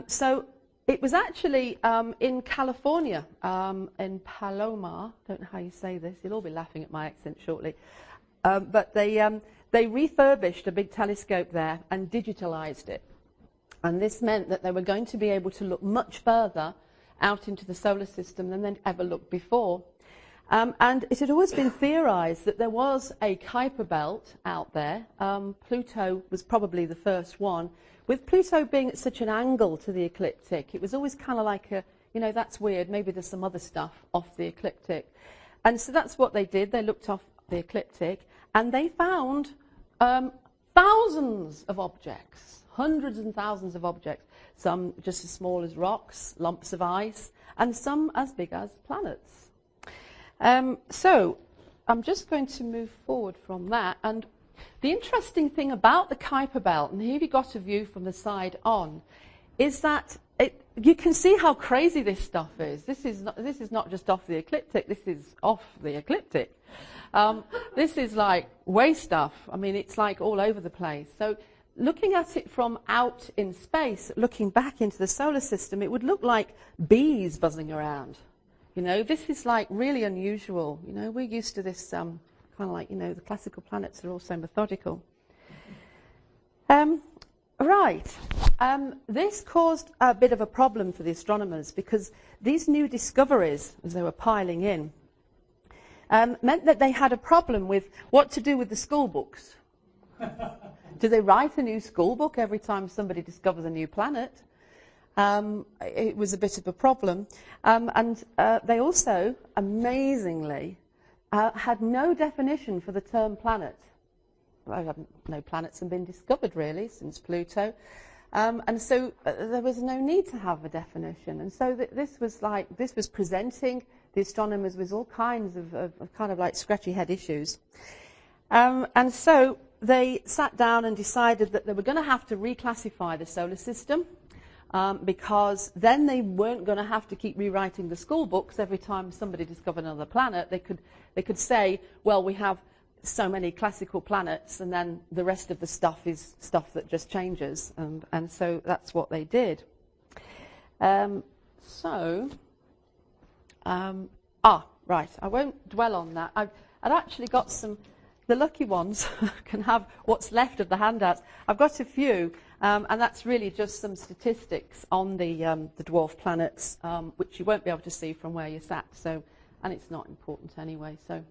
So it was actually in California, in Paloma. Don't know how you say this. You'll all be laughing at my accent shortly. But they refurbished a big telescope there and digitalized it. And this meant that they were going to be able to look much further out into the solar system than they'd ever looked before. And it had always been theorized that there was a Kuiper belt out there. Pluto was probably the first one. With Pluto being at such an angle to the ecliptic, it was always kind of like a, you know, that's weird, maybe there's some other stuff off the ecliptic. And so that's what they did. They looked off the ecliptic and they found thousands of objects, hundreds and thousands of objects, some just as small as rocks, lumps of ice, and some as big as planets. So I'm just going to move forward from that. And the interesting thing about the Kuiper belt, and here we got a view from the side on, is that you can see how crazy this stuff is. This is not just off the ecliptic, this is off the ecliptic. This is like way stuff. I mean, it's like all over the place. So looking at it from out in space, looking back into the solar system, it would look like bees buzzing around. You know, this is like really unusual. You know, we're used to this kind of like, you know, the classical planets are also methodical. This caused a bit of a problem for the astronomers because these new discoveries, as they were piling in, meant that they had a problem with what to do with the school books. Do they write a new school book every time somebody discovers a new planet? It was a bit of a problem. And they also, amazingly, had no definition for the term planet. No planets have been discovered, really, since Pluto. And so there was no need to have a definition. And so this was presenting the astronomers with all kinds of kind of like scratchy head issues. And so they sat down and decided that they were going to have to reclassify the solar system because then they weren't going to have to keep rewriting the school books every time somebody discovered another planet. They could say, well, we have so many classical planets, and then the rest of the stuff is stuff that just changes. And so that's what they did. Right, I won't dwell on that. I'd actually got some, the lucky ones can have what's left of the handouts. I've got a few, and that's really just some statistics on the dwarf planets, which you won't be able to see from where you're sat, so, and it's not important anyway. So,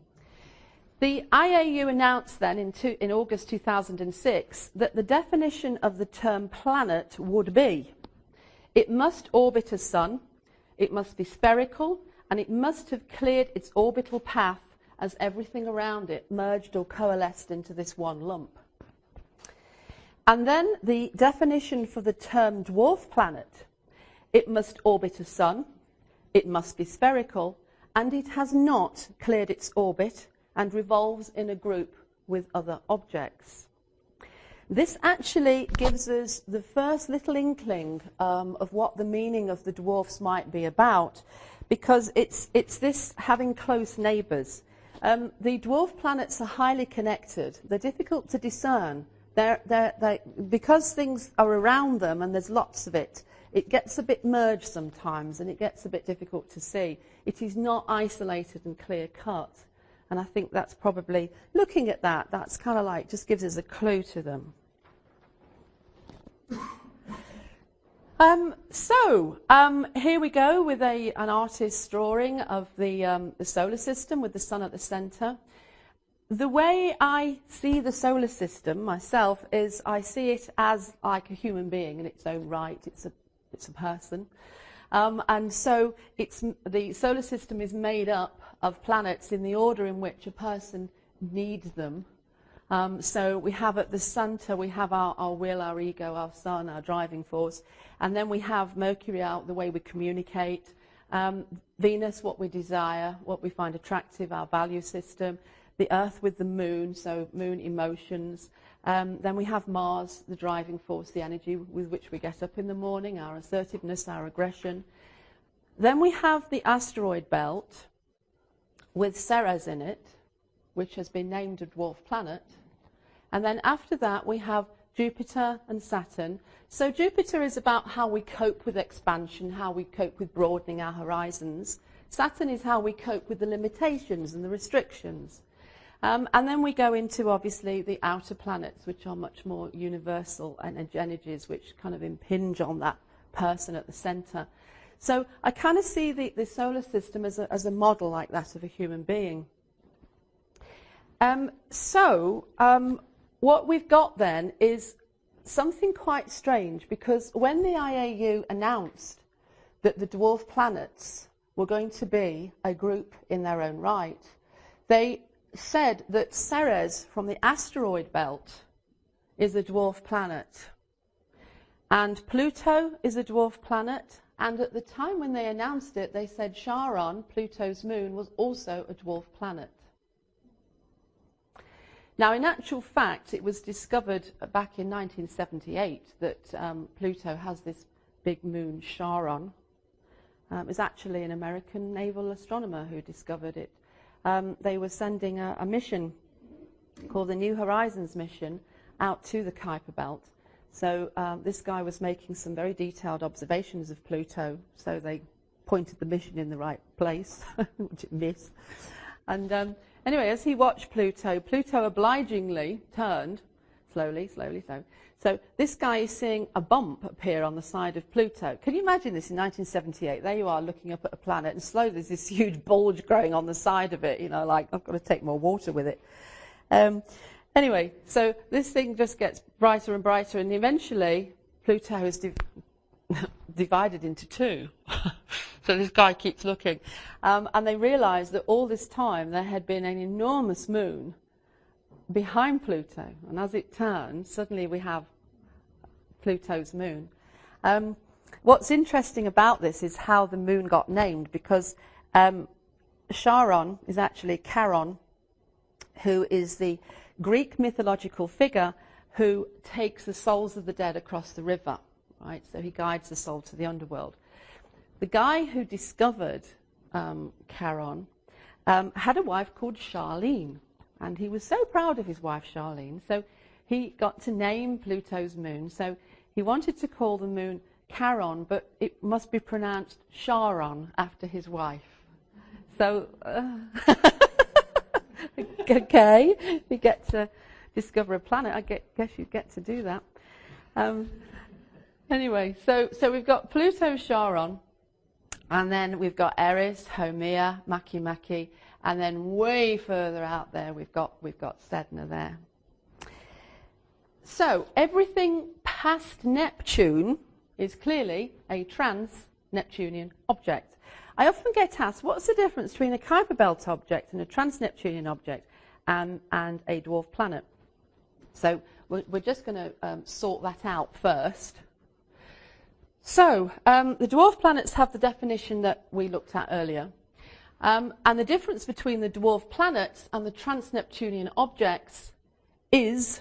the IAU announced then in August 2006 that the definition of the term planet would be, it must orbit a sun, it must be spherical, and it must have cleared its orbital path as everything around it merged or coalesced into this one lump. And then the definition for the term dwarf planet, it must orbit a sun, it must be spherical, and it has not cleared its orbit and revolves in a group with other objects. This actually gives us the first little inkling of what the meaning of the dwarfs might be about, because it's this having close neighbours. The dwarf planets are highly connected. They're difficult to discern. Because things are around them and there's lots of it, it gets a bit merged sometimes and it gets a bit difficult to see. It is not isolated and clear cut. And I think that's probably, looking at that, that's kind of like, just gives us a clue to them. Here we go with an artist's drawing of the solar system with the sun at the centre. The way I see the solar system myself is I see it as like a human being in its own right. It's a person. And so the solar system is made up of planets in the order in which a person needs them. So we have at the centre, we have our will, our ego, our sun, our driving force. And then we have Mercury out, the way we communicate. Venus, what we desire, what we find attractive, our value system. The Earth with the moon, so moon emotions. Then we have Mars, the driving force, the energy with which we get up in the morning, our assertiveness, our aggression. Then we have the asteroid belt with Ceres in it, which has been named a dwarf planet. And then after that we have Jupiter and Saturn. So Jupiter is about how we cope with expansion, how we cope with broadening our horizons. Saturn is how we cope with the limitations and the restrictions. And then we go into, obviously, the outer planets, which are much more universal energies, which kind of impinge on that person at the centre. So I kind of see the solar system as a model like that of a human being. What we've got then is something quite strange, because when the IAU announced that the dwarf planets were going to be a group in their own right, they said that Ceres from the asteroid belt is a dwarf planet, and Pluto is a dwarf planet, and at the time when they announced it, they said Charon, Pluto's moon, was also a dwarf planet. Now, in actual fact, it was discovered back in 1978 that Pluto has this big moon, Charon. It was actually an American naval astronomer who discovered it. They were sending a mission called the New Horizons mission out to the Kuiper belt. So this guy was making some very detailed observations of Pluto, so they pointed the mission in the right place, which it missed. And anyway, as he watched Pluto, Pluto obligingly turned, slowly. So this guy is seeing a bump appear on the side of Pluto. Can you imagine this in 1978? There you are looking up at a planet, and slowly there's this huge bulge growing on the side of it, you know, like, I've got to take more water with it. Anyway, so this thing just gets brighter and brighter, and eventually Pluto is divided into two. So this guy keeps looking. And they realised that all this time there had been an enormous moon behind Pluto. And as it turned, suddenly we have Pluto's moon. What's interesting about this is how the moon got named, because Charon is actually Charon, who is the Greek mythological figure who takes the souls of the dead across the river. Right? So he guides the soul to the underworld. The guy who discovered Charon had a wife called Charlene, and he was so proud of his wife Charlene, so he got to name Pluto's moon. So he wanted to call the moon Charon, but it must be pronounced Charon after his wife. So, okay, we get to discover a planet. I guess you get to do that. Anyway, so we've got Pluto, Charon, and then we've got Eris, Haumea, Makemake, and then way further out there we've got Sedna there. So everything past Neptune is clearly a trans-Neptunian object. I often get asked, what's the difference between a Kuiper belt object and a trans-Neptunian object and a dwarf planet? So we're just going to sort that out first. So the dwarf planets have the definition that we looked at earlier. And the difference between the dwarf planets and the trans-Neptunian objects is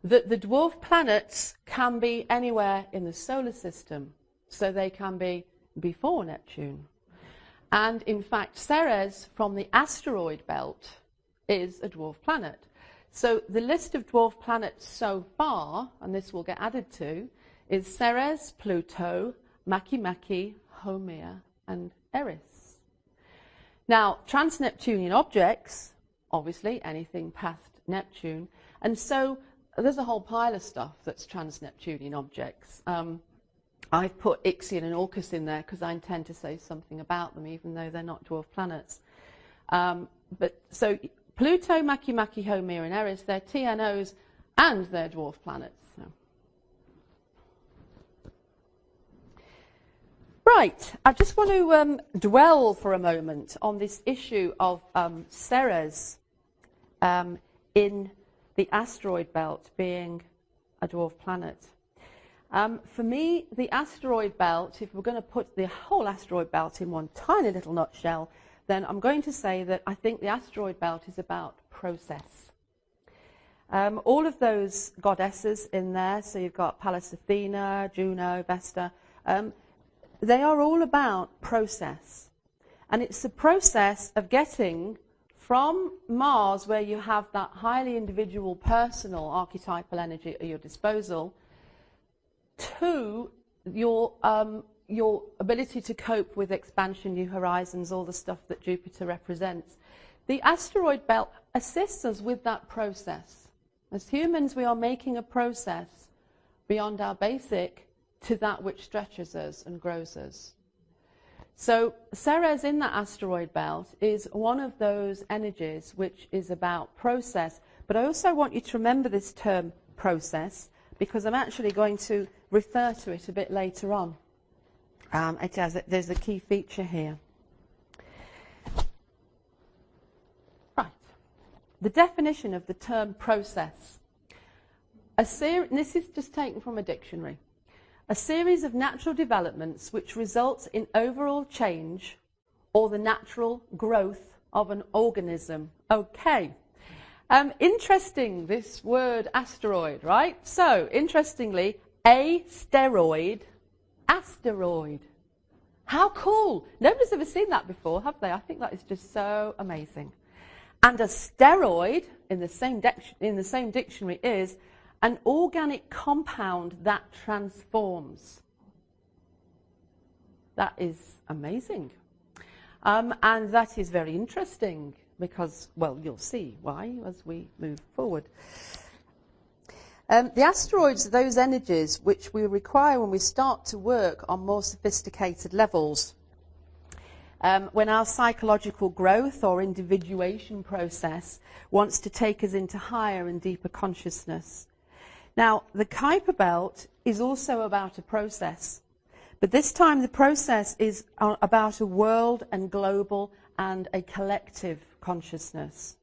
that the dwarf planets can be anywhere in the solar system. So they can be before Neptune. And in fact, Ceres from the asteroid belt is a dwarf planet. So the list of dwarf planets so far, and this will get added to, is Ceres, Pluto, Makemake, Haumea, and Eris. Now, trans-Neptunian objects, obviously anything past Neptune, and so there's a whole pile of stuff that's trans-Neptunian objects. I've put Ixion and Orcus in there because I intend to say something about them, even though they're not dwarf planets. But so Pluto, Makemake, Haumea, and Eris, they're TNOs and they're dwarf planets. So. Right, I just want to dwell for a moment on this issue of Ceres in the asteroid belt being a dwarf planet. For me, the asteroid belt, if we're going to put the whole asteroid belt in one tiny little nutshell, then I'm going to say that I think the asteroid belt is about process. All of those goddesses in there, so you've got Pallas Athena, Juno, Vesta, they are all about process. And it's the process of getting from Mars, where you have that highly individual, personal archetypal energy at your disposal, to your ability to cope with expansion, new horizons, all the stuff that Jupiter represents. The asteroid belt assists us with that process. As humans, we are making a process beyond our basic to that which stretches us and grows us. So Ceres in that asteroid belt is one of those energies which is about process. But I also want you to remember this term process, because I'm actually going to refer to it a bit later on. There's a key feature here. Right. The definition of the term process. This is just taken from a dictionary. A series of natural developments which results in overall change or the natural growth of an organism. Okay. Interesting, this word asteroid, right? So, interestingly, asteroid. How cool. Nobody's ever seen that before, have they? I think that is just so amazing. And a steroid, in the same dictionary, is an organic compound that transforms. That is amazing. And that is very interesting because, well, you'll see why as we move forward. The asteroids are those energies which we require when we start to work on more sophisticated levels. When our psychological growth or individuation process wants to take us into higher and deeper consciousness. Now, the Kuiper belt is also about a process, but this time the process is about a world and global and a collective consciousness.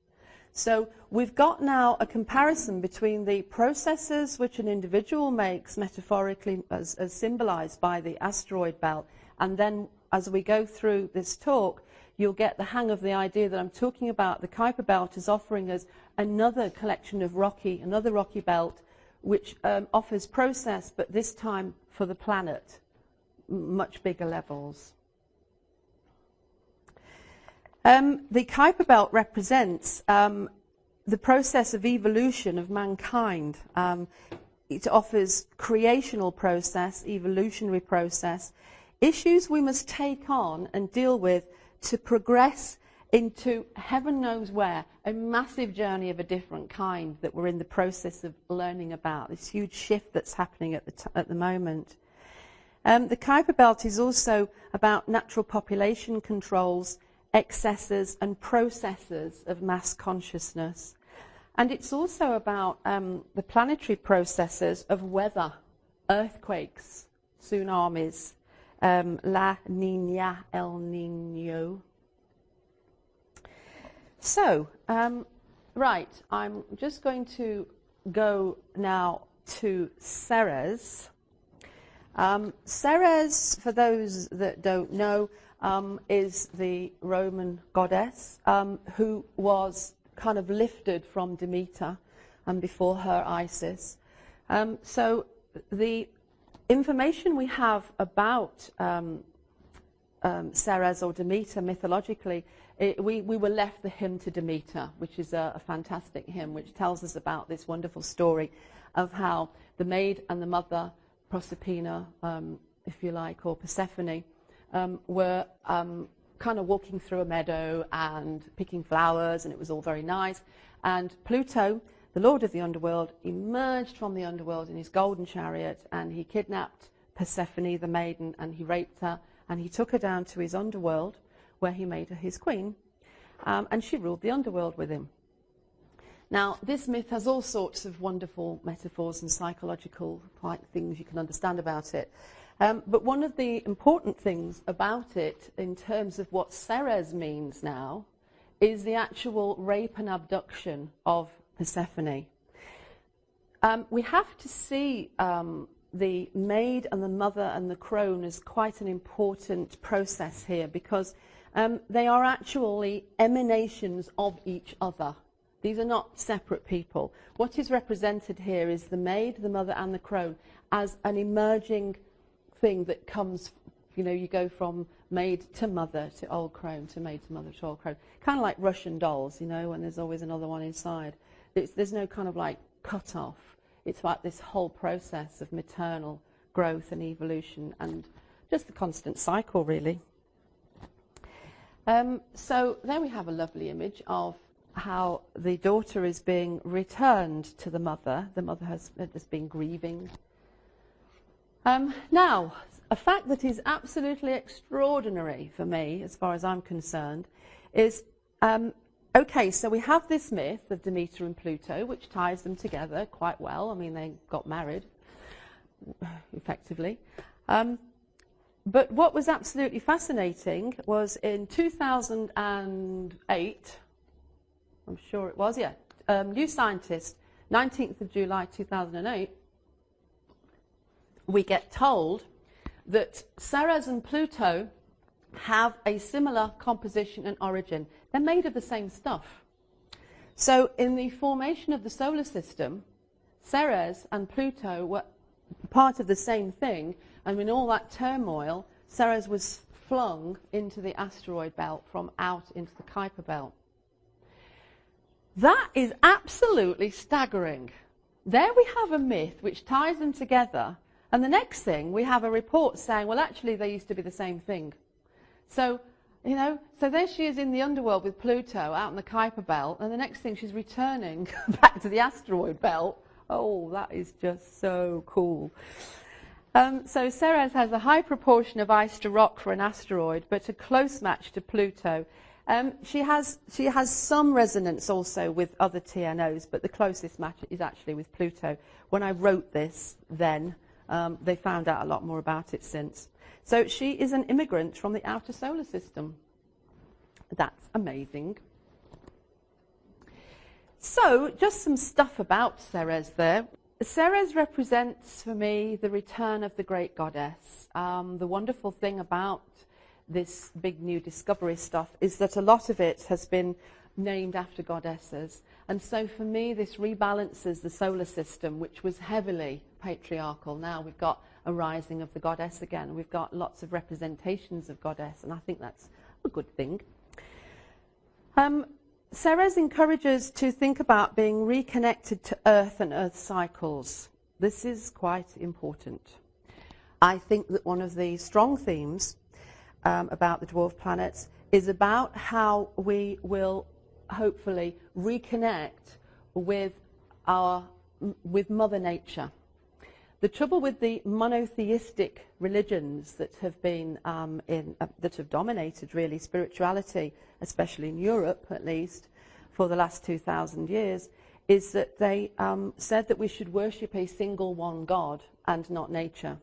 So we've got now a comparison between the processes which an individual makes metaphorically as symbolized by the asteroid belt, and then as we go through this talk, you'll get the hang of the idea that I'm talking about. The Kuiper belt is offering us another collection of another rocky belt, which offers process, but this time for the planet, much bigger levels. The Kuiper belt represents the process of evolution of mankind. It offers creational process, evolutionary process, issues we must take on and deal with to progress into heaven knows where, a massive journey of a different kind that we're in the process of learning about, this huge shift that's happening at the moment. The Kuiper belt is also about natural population controls, excesses and processes of mass consciousness. And it's also about the planetary processes of weather, earthquakes, tsunamis, La Niña, El Niño. So, right, I'm just going to go now to Ceres. Ceres, for those that don't know, is the Roman goddess who was kind of lifted from Demeter and before her Isis. So the information we have about Ceres or Demeter mythologically, we were left the hymn to Demeter, which is a fantastic hymn which tells us about this wonderful story of how the maid and the mother, Proserpina, if you like, or Persephone, were kind of walking through a meadow and picking flowers, and it was all very nice. And Pluto, the lord of the underworld, emerged from the underworld in his golden chariot, and he kidnapped Persephone, the maiden, and he raped her, and he took her down to his underworld, where he made her his queen, and she ruled the underworld with him. Now, this myth has all sorts of wonderful metaphors and psychological things you can understand about it. But one of the important things about it, in terms of what Ceres means now, is the actual rape and abduction of Persephone. We have to see the maid and the mother and the crone as quite an important process here, because they are actually emanations of each other. These are not separate people. What is represented here is the maid, the mother, and the crone as an emerging thing that comes, you know, you go from maid to mother to old crone to maid to mother to old crone. Kind of like Russian dolls, you know, when there's always another one inside. There's no kind of like cut off. It's like this whole process of maternal growth and evolution and just the constant cycle, really. So there we have a lovely image of how the daughter is being returned to the mother. The mother has been grieving. Now, a fact that is absolutely extraordinary for me, as far as I'm concerned, is, okay, so we have this myth of Demeter and Pluto, which ties them together quite well. I mean, they got married, effectively. But what was absolutely fascinating was in 2008, I'm sure it was, New Scientist, 19th of July 2008, we get told that Ceres and Pluto have a similar composition and origin. They're made of the same stuff. So in the formation of the solar system, Ceres and Pluto were part of the same thing, and in all that turmoil, Ceres was flung into the asteroid belt from out into the Kuiper belt. That is absolutely staggering. There we have a myth which ties them together, and the next thing we have a report saying, well, actually they used to be the same thing. So, you know, so there she is in the underworld with Pluto out in the Kuiper belt, and the next thing she's returning back to the asteroid belt. Oh, that is just so cool. So Ceres has a high proportion of ice to rock for an asteroid, but a close match to Pluto. She has some resonance also with other TNOs, but the closest match is actually with Pluto. When I wrote this then, they found out a lot more about it since. So she is an immigrant from the outer solar system. That's amazing. So just some stuff about Ceres there. Ceres represents for me the return of the great goddess. The wonderful thing about this big new discovery stuff is that a lot of it has been named after goddesses. And so for me, this rebalances the solar system, which was heavily patriarchal. Now we've got a rising of the goddess again. We've got lots of representations of goddess, and I think that's a good thing. Ceres encourages to think about being reconnected to Earth and Earth cycles. This is quite important. I think that one of the strong themes about the dwarf planets is about how we will hopefully reconnect with Mother Nature. The trouble with the monotheistic religions that have been that have dominated really spirituality, especially in Europe at least, for the last 2,000 years, is that they said that we should worship a single one God and not nature.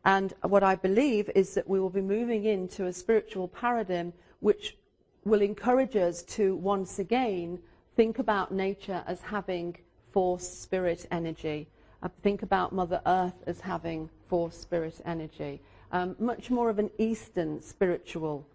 And what I believe is that we will be moving into a spiritual paradigm which will encourage us to once again think about nature as having force, spirit, energy. Think about Mother Earth as having force, spirit, energy. Much more of an Eastern spiritual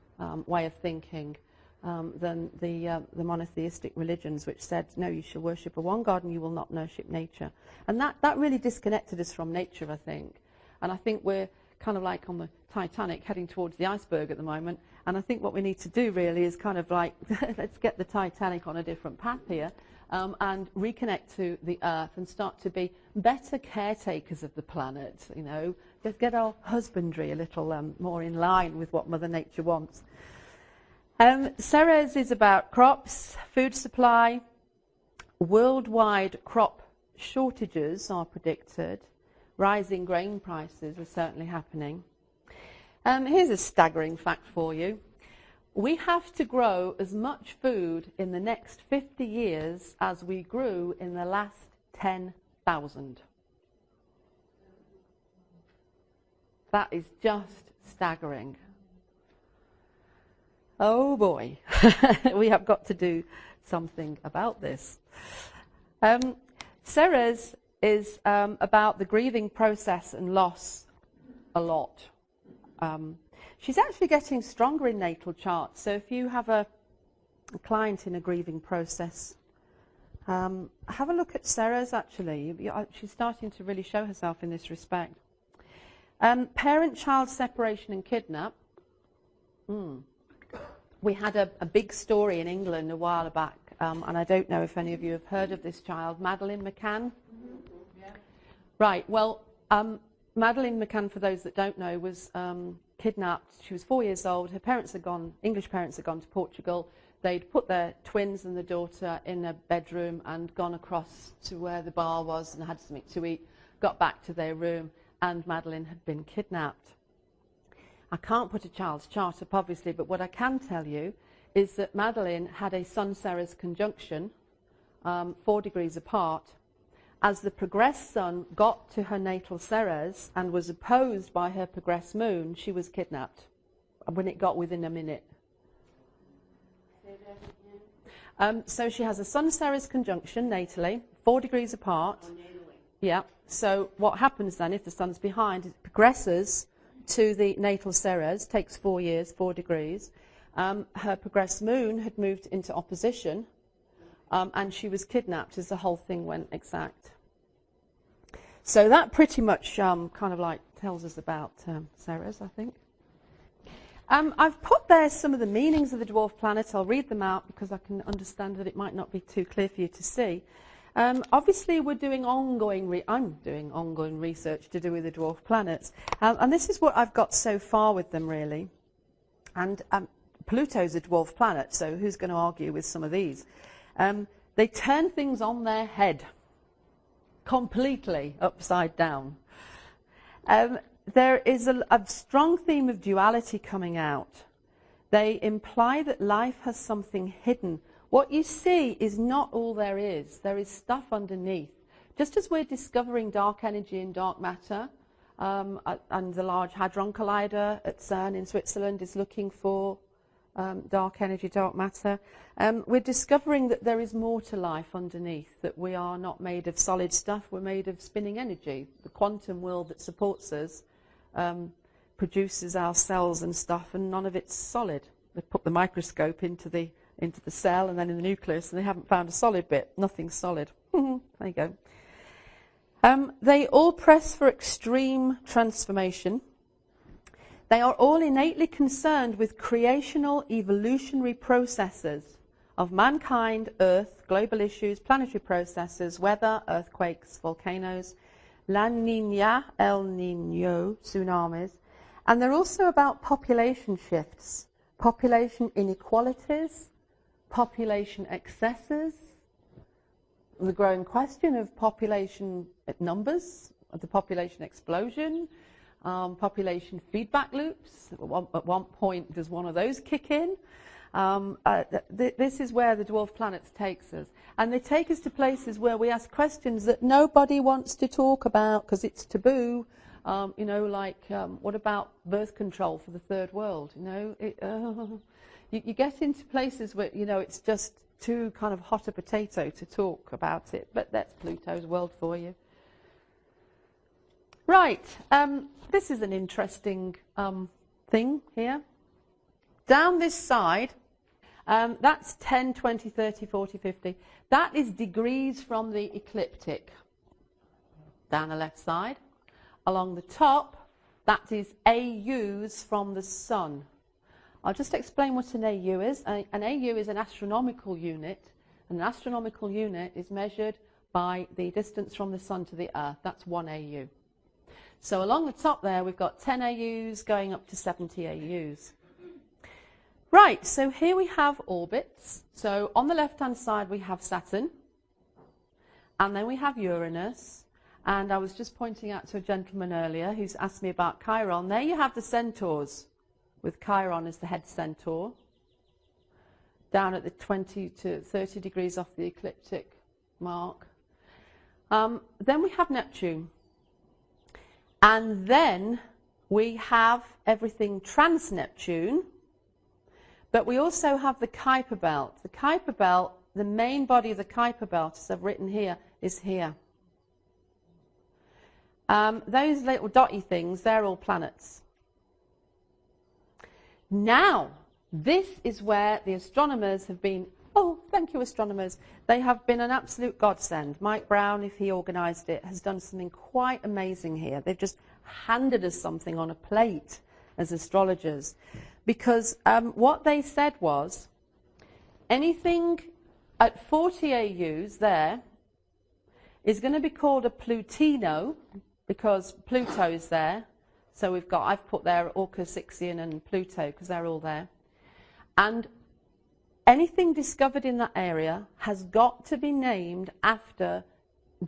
way of thinking than the monotheistic religions, which said, no, you shall worship a one God and you will not worship nature. And that really disconnected us from nature, I think. And I think we're kind of like on the Titanic heading towards the iceberg at the moment. And I think what we need to do really is kind of like, let's get the Titanic on a different path here. And reconnect to the Earth and start to be better caretakers of the planet, you know. Just get our husbandry a little more in line with what Mother Nature wants. Ceres is about crops, food supply. Worldwide crop shortages are predicted. Rising grain prices are certainly happening. Here's a staggering fact for you. We have to grow as much food in the next 50 years as we grew in the last 10,000. That is just staggering. Oh boy, we have got to do something about this. Ceres is about the grieving process and loss a lot. She's actually getting stronger in natal charts. So if you have a client in a grieving process, have a look at Ceres, actually. She's starting to really show herself in this respect. Parent-child separation and kidnap. We had a big story in England a while back, and I don't know if any of you have heard of this child, Madeleine McCann. Yeah. Right, well, Madeleine McCann, for those that don't know, was kidnapped. She was 4 years old. Her parents had gone, English parents had gone to Portugal. They'd put their twins and the daughter in a bedroom and gone across to where the bar was and had something to eat, got back to their room, and Madeleine had been kidnapped. I can't put a child's chart up, obviously, but what I can tell you is that Madeleine had a Sun-Ceres conjunction, 4 degrees apart. As the progressed sun got to her natal Ceres and was opposed by her progressed moon, she was kidnapped when it got within a minute. So she has a Sun-Ceres conjunction natally, 4 degrees apart. Yeah. So what happens then, if the sun's behind, it progresses to the natal Ceres, takes 4 years, 4 degrees. Her progressed moon had moved into opposition, and she was kidnapped as the whole thing went exact. So that pretty much kind of like tells us about Ceres, I think. I've put there some of the meanings of the dwarf planets. I'll read them out because I can understand that it might not be too clear for you to see. Obviously, we're doing I'm doing ongoing research to do with the dwarf planets. And this is what I've got so far with them, really. And Pluto's a dwarf planet, so who's going to argue with some of these? They turn things on their head, completely upside down. There is a strong theme of duality coming out. They imply that life has something hidden. What you see is not all there is. There is stuff underneath. Just as we're discovering dark energy and dark matter, and the Large Hadron Collider at CERN in Switzerland is looking for dark energy, dark matter, we're discovering that there is more to life underneath, that we are not made of solid stuff, we're made of spinning energy. The quantum world that supports us produces our cells and stuff, and none of it's solid. They put the microscope into the cell and then in the nucleus, and they haven't found a solid bit. Nothing's solid. There you go. They all press for extreme transformation. They are all innately concerned with creational evolutionary processes of mankind, Earth, global issues, planetary processes, weather, earthquakes, volcanoes, La Niña, El Niño, tsunamis. And they're also about population shifts, population inequalities, population excesses, the growing question of population numbers, of the population explosion, population feedback loops. At one point, does one of those kick in? This is where the dwarf planets takes us. And they take us to places where we ask questions that nobody wants to talk about because it's taboo. You know, like, what about birth control for the third world? You know, you get into places where, you know, it's just too kind of hot a potato to talk about it. But that's Pluto's world for you. Right. This is an interesting thing here. Down this side, that's 10, 20, 30, 40, 50. That is degrees from the ecliptic. Down the left side. Along the top, that is AUs from the sun. I'll just explain what an AU is. An AU is an astronomical unit. And an astronomical unit is measured by the distance from the sun to the earth. That's 1 AU. So along the top there, we've got 10 AUs going up to 70 AUs. Right, so here we have orbits. So on the left-hand side, we have Saturn. And then we have Uranus. And I was just pointing out to a gentleman earlier who's asked me about Chiron. There you have the centaurs, with Chiron as the head centaur, down at the 20 to 30 degrees off the ecliptic mark. Then we have Neptune. And then we have everything trans-Neptune, but we also have the Kuiper belt. The Kuiper belt, the main body of the Kuiper belt, as I've written here, is here. Those little dotty things, they're all planets. Now, this is where the astronomers have been, oh, thank you, astronomers. They have been an absolute godsend. Mike Brown, if he organised it, has done something quite amazing here. They've just handed us something on a plate as astrologers. because what they said was anything at 40 AUs there is going to be called a Plutino because Pluto's there. So I've put there Orcus, Ixion and Pluto because they're all there. And anything discovered in that area has got to be named after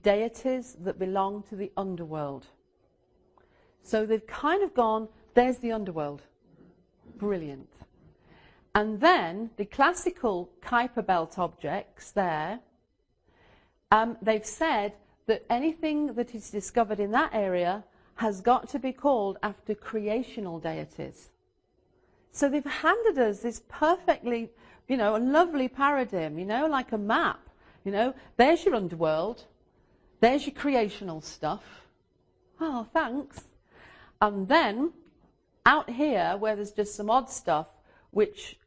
deities that belong to the underworld. So they've kind of gone, there's the underworld. Brilliant. And then the classical Kuiper belt objects there, they've said that anything that is discovered in that area has got to be called after creational deities. So they've handed us this perfectly, a lovely paradigm, like a map. There's your underworld, there's your creational stuff. Oh, thanks. And then out here, where there's just some odd stuff, which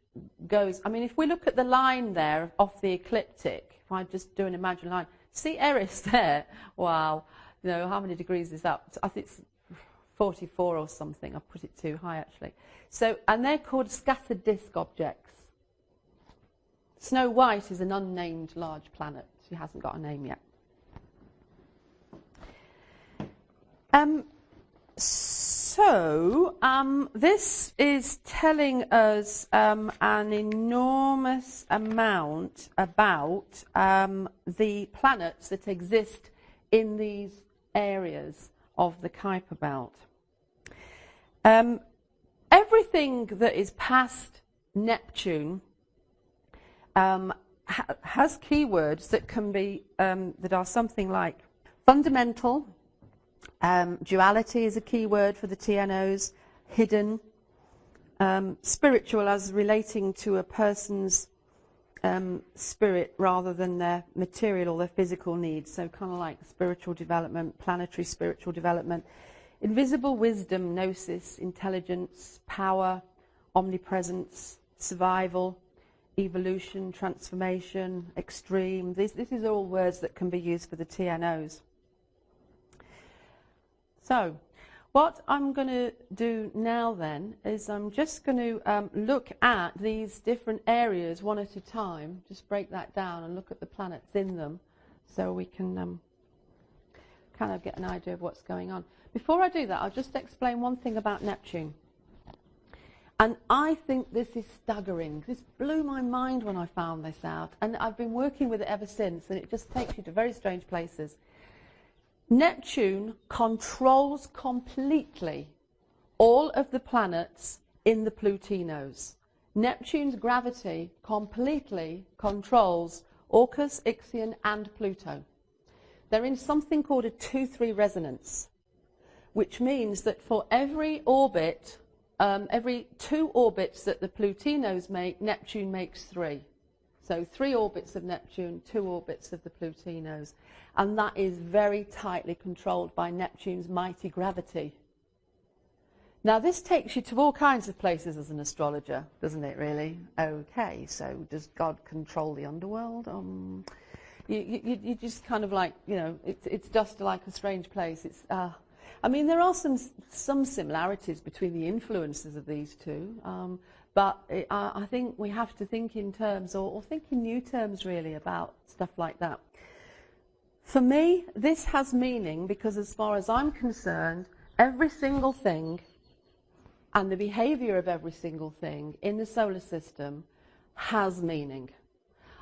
goes, if we look at the line there off the ecliptic, if I just do an imaginary line, see Eris there? Wow. How many degrees is that? I think it's 44 or something. I put it too high, actually. So, and they're called scattered disk objects. Snow White is an unnamed large planet. She hasn't got a name yet. This is telling us an enormous amount about the planets that exist in these areas of the Kuiper belt. Everything that is past Neptune has keywords that can be that are something like fundamental. Duality is a keyword for the TNOs. Hidden. Spiritual as relating to a person's spirit rather than their material or their physical needs. So kind of like spiritual development, planetary spiritual development. Invisible wisdom, gnosis, intelligence, power, omnipresence, survival, evolution, transformation, extreme. This is all words that can be used for the TNOs. So what I'm going to do now then is I'm just going to look at these different areas one at a time, just break that down and look at the planets in them so we can kind of get an idea of what's going on. Before I do that, I'll just explain one thing about Neptune. And I think this is staggering. This blew my mind when I found this out. And I've been working with it ever since, and it just takes you to very strange places. Neptune controls completely all of the planets in the Plutinos. Neptune's gravity completely controls Orcus, Ixion, and Pluto. They're in something called a 2-3 resonance, which means that for every orbit, every 2 orbits that the Plutinos make, Neptune makes 3. So 3 orbits of Neptune, 2 orbits of the Plutinos. And that is very tightly controlled by Neptune's mighty gravity. Now this takes you to all kinds of places as an astrologer, doesn't it really? Okay, so does God control the underworld? You just kind of like, it's just like a strange place. It's, there are some similarities between the influences of these two. But I think we have to think in terms, or think in new terms really, about stuff like that. For me, this has meaning because as far as I'm concerned, every single thing and the behavior of every single thing in the solar system has meaning.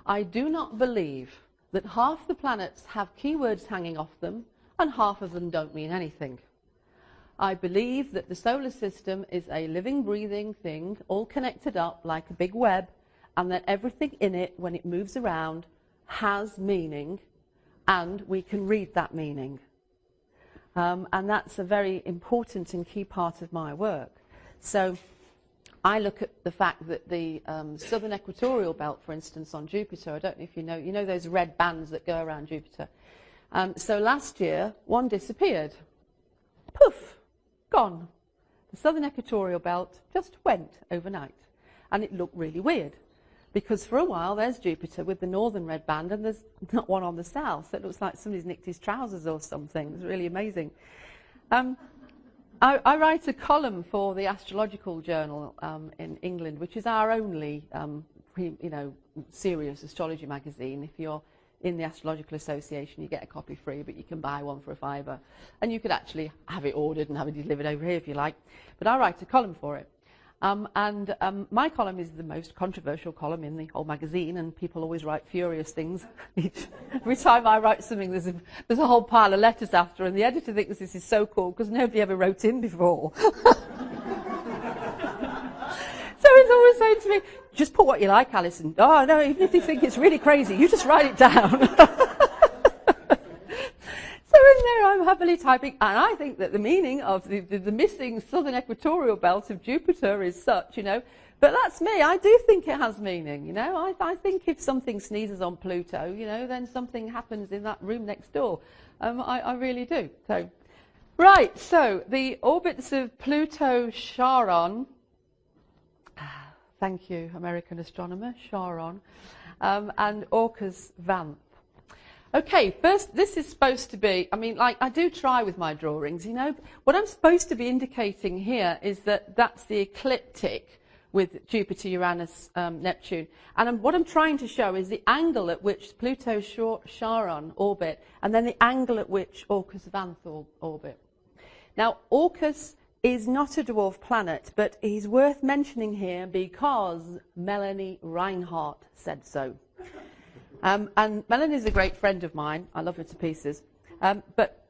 I do not believe that half the planets have keywords hanging off them and half of them don't mean anything. I believe that the solar system is a living, breathing thing, all connected up like a big web, and that everything in it, when it moves around, has meaning, and we can read that meaning. And that's a very important and key part of my work. So I look at the fact that the southern equatorial belt, for instance, on Jupiter, I don't know if you know those red bands that go around Jupiter. So last year, one disappeared. Poof! Gone. The southern equatorial belt just went overnight. And it looked really weird. Because for a while, there's Jupiter with the northern red band, and there's not one on the south. It looks like somebody's nicked his trousers or something. It's really amazing. I write a column for the Astrological Journal in England, which is our only, serious astrology magazine. If you're in the Astrological Association, you get a copy free, but you can buy one for £5. And you could actually have it ordered and have it delivered over here if you like. But I write a column for it. My column is the most controversial column in the whole magazine, and people always write furious things. Every time I write something, there's a whole pile of letters after, and the editor thinks this is so cool because nobody ever wrote in before. So he's always saying to me, just put what you like, Alison. Oh, no, even if you think it's really crazy, you just write it down. So in there I'm happily typing, and I think that the meaning of the missing southern equatorial belt of Jupiter is such, but that's me. I do think it has meaning, I think if something sneezes on Pluto, then something happens in that room next door. I really do. So, right, so the orbits of Pluto, Charon, thank you, American astronomer, Charon, and Orcus, Vanth. Okay, first, this is supposed to be, I do try with my drawings, What I'm supposed to be indicating here is that that's the ecliptic with Jupiter, Uranus, Neptune. And what I'm trying to show is the angle at which Pluto, Charon orbit, and then the angle at which Orcus, Vanth orbit. Now, Orcus is not a dwarf planet, but he's worth mentioning here because Melanie Reinhardt said so. And Melanie's a great friend of mine. I love her to pieces. But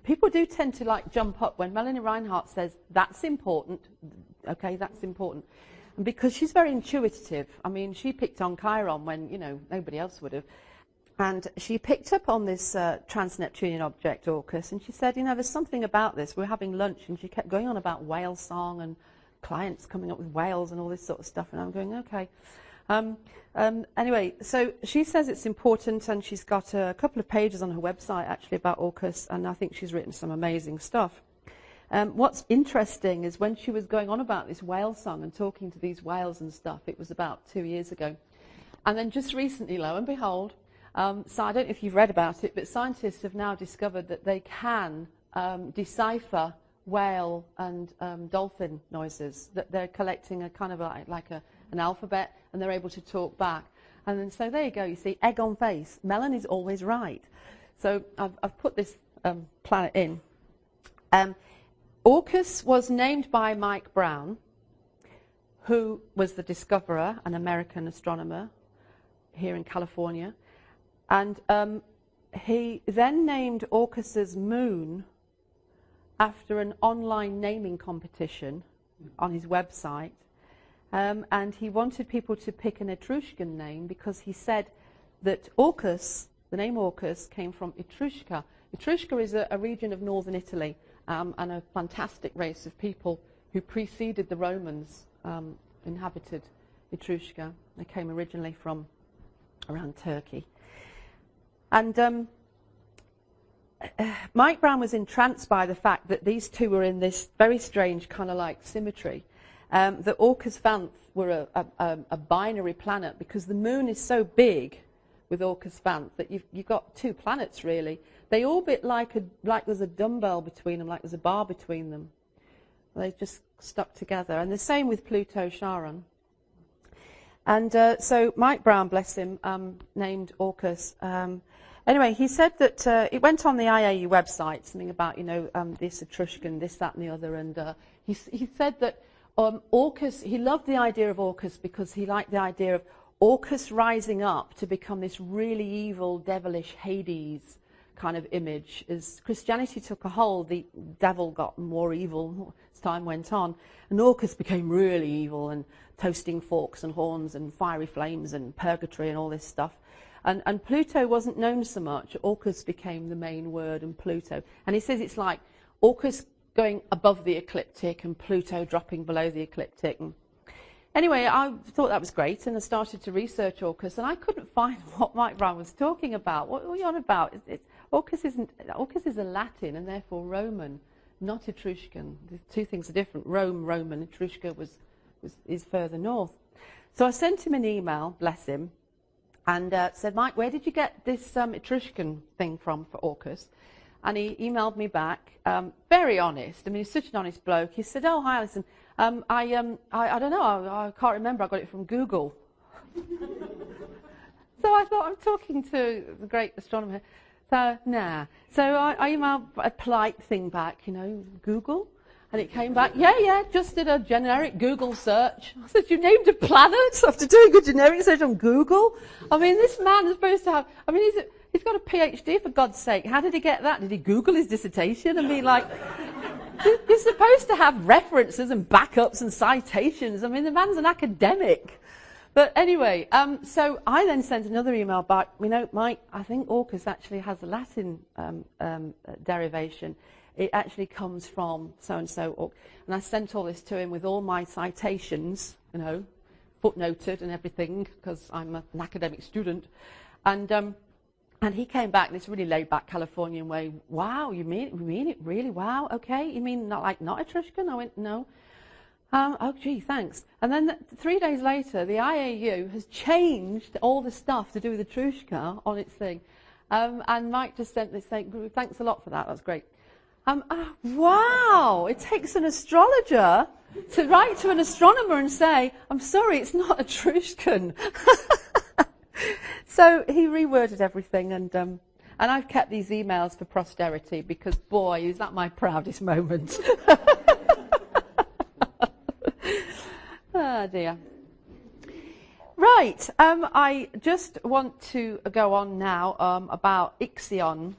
people do tend to jump up when Melanie Reinhardt says, that's important. Okay, that's important. And because she's very intuitive. She picked on Chiron when, nobody else would have. And she picked up on this trans-Neptunian object, Orcus, and she said, there's something about this. We're having lunch, and she kept going on about whale song and clients coming up with whales and all this sort of stuff. And I'm going, okay. Anyway, so she says it's important, and she's got a couple of pages on her website, actually, about Orcus, and I think she's written some amazing stuff. What's interesting is when she was going on about this whale song and talking to these whales and stuff, it was about 2 years ago. And then just recently, lo and behold, so I don't know if you've read about it, but scientists have now discovered that they can decipher whale and dolphin noises, that they're collecting a kind of an alphabet, and they're able to talk back. And then, so there you go, you see, egg on face. Melanie's always right. So I've put this planet in. Orcus was named by Mike Brown, who was the discoverer, an American astronomer here in California. And he then named Orcus's moon after an online naming competition on his website. And he wanted people to pick an Etruscan name because he said that Orcus, the name Orcus, came from Etrushka. Etrushka is a region of northern Italy, and a fantastic race of people who preceded the Romans inhabited Etrushka. They came originally from around Turkey. And Mike Brown was entranced by the fact that these two were in this very strange kind of symmetry. That Orcus Vanth were a binary planet because the moon is so big with Orcus Vanth that you've got two planets really. They orbit like there's a dumbbell between them, like there's a bar between them. They just stuck together. And the same with Pluto, Charon. And so Mike Brown, bless him, named Orcus. Anyway, he said that it went on the IAU website, something about, this Etruscan, this, that, and the other. And he said that Orcus, he loved the idea of Orcus because he liked the idea of Orcus rising up to become this really evil, devilish Hades kind of image. As Christianity took a hold, the devil got more evil as time went on, and Orcus became really evil and toasting forks and horns and fiery flames and purgatory and all this stuff. And Pluto wasn't known so much. Orcus became the main word, and Pluto. And he says it's like Orcus going above the ecliptic and Pluto dropping below the ecliptic. And anyway, I thought that was great, and I started to research Orcus, and I couldn't find what Mike Brown was talking about. What are you on about? Orcus is a Latin and therefore Roman, not Etruscan. The two things are different. Roman, Etrushka is further north. So I sent him an email, bless him, and said, Mike, where did you get this Etruscan thing from for Orcus? and he emailed me back, very honest. I mean, he's such an honest bloke. He said, "Oh, hi, listen, I don't know, I can't remember, I got it from Google." So I thought, I'm talking to the great astronomer. So, nah. So I emailed a polite thing back, you know, Google. And it came back, yeah, just did a generic Google search. I said, "You named a planet after doing a generic search on Google?" I mean, this man is supposed to have, I mean, he's got a PhD, for God's sake. How did he get that? Did he Google his dissertation and be like, you're supposed to have references and backups and citations. I mean, the man's an academic. But anyway, so I then sent another email back, you know, Mike, I think Orcus actually has a Latin derivation. It actually comes from so-and-so. And I sent all this to him with all my citations, you know, footnoted and everything, because I'm an academic student. And he came back in this really laid-back Californian way. "Wow, you mean it really? Wow, okay. You mean not Etruscan?" I went, "No." "Oh, gee, thanks." And then 3 days later, the IAU has changed all the stuff to do with Etrushka on its thing. And Mike just sent this saying, "Thanks a lot for that. That's great." Wow, it takes an astrologer to write to an astronomer and say, "I'm sorry, it's not Etruscan." So he reworded everything, and I've kept these emails for posterity because, boy, is that my proudest moment. Oh dear. Right, I just want to go on now about Ixion,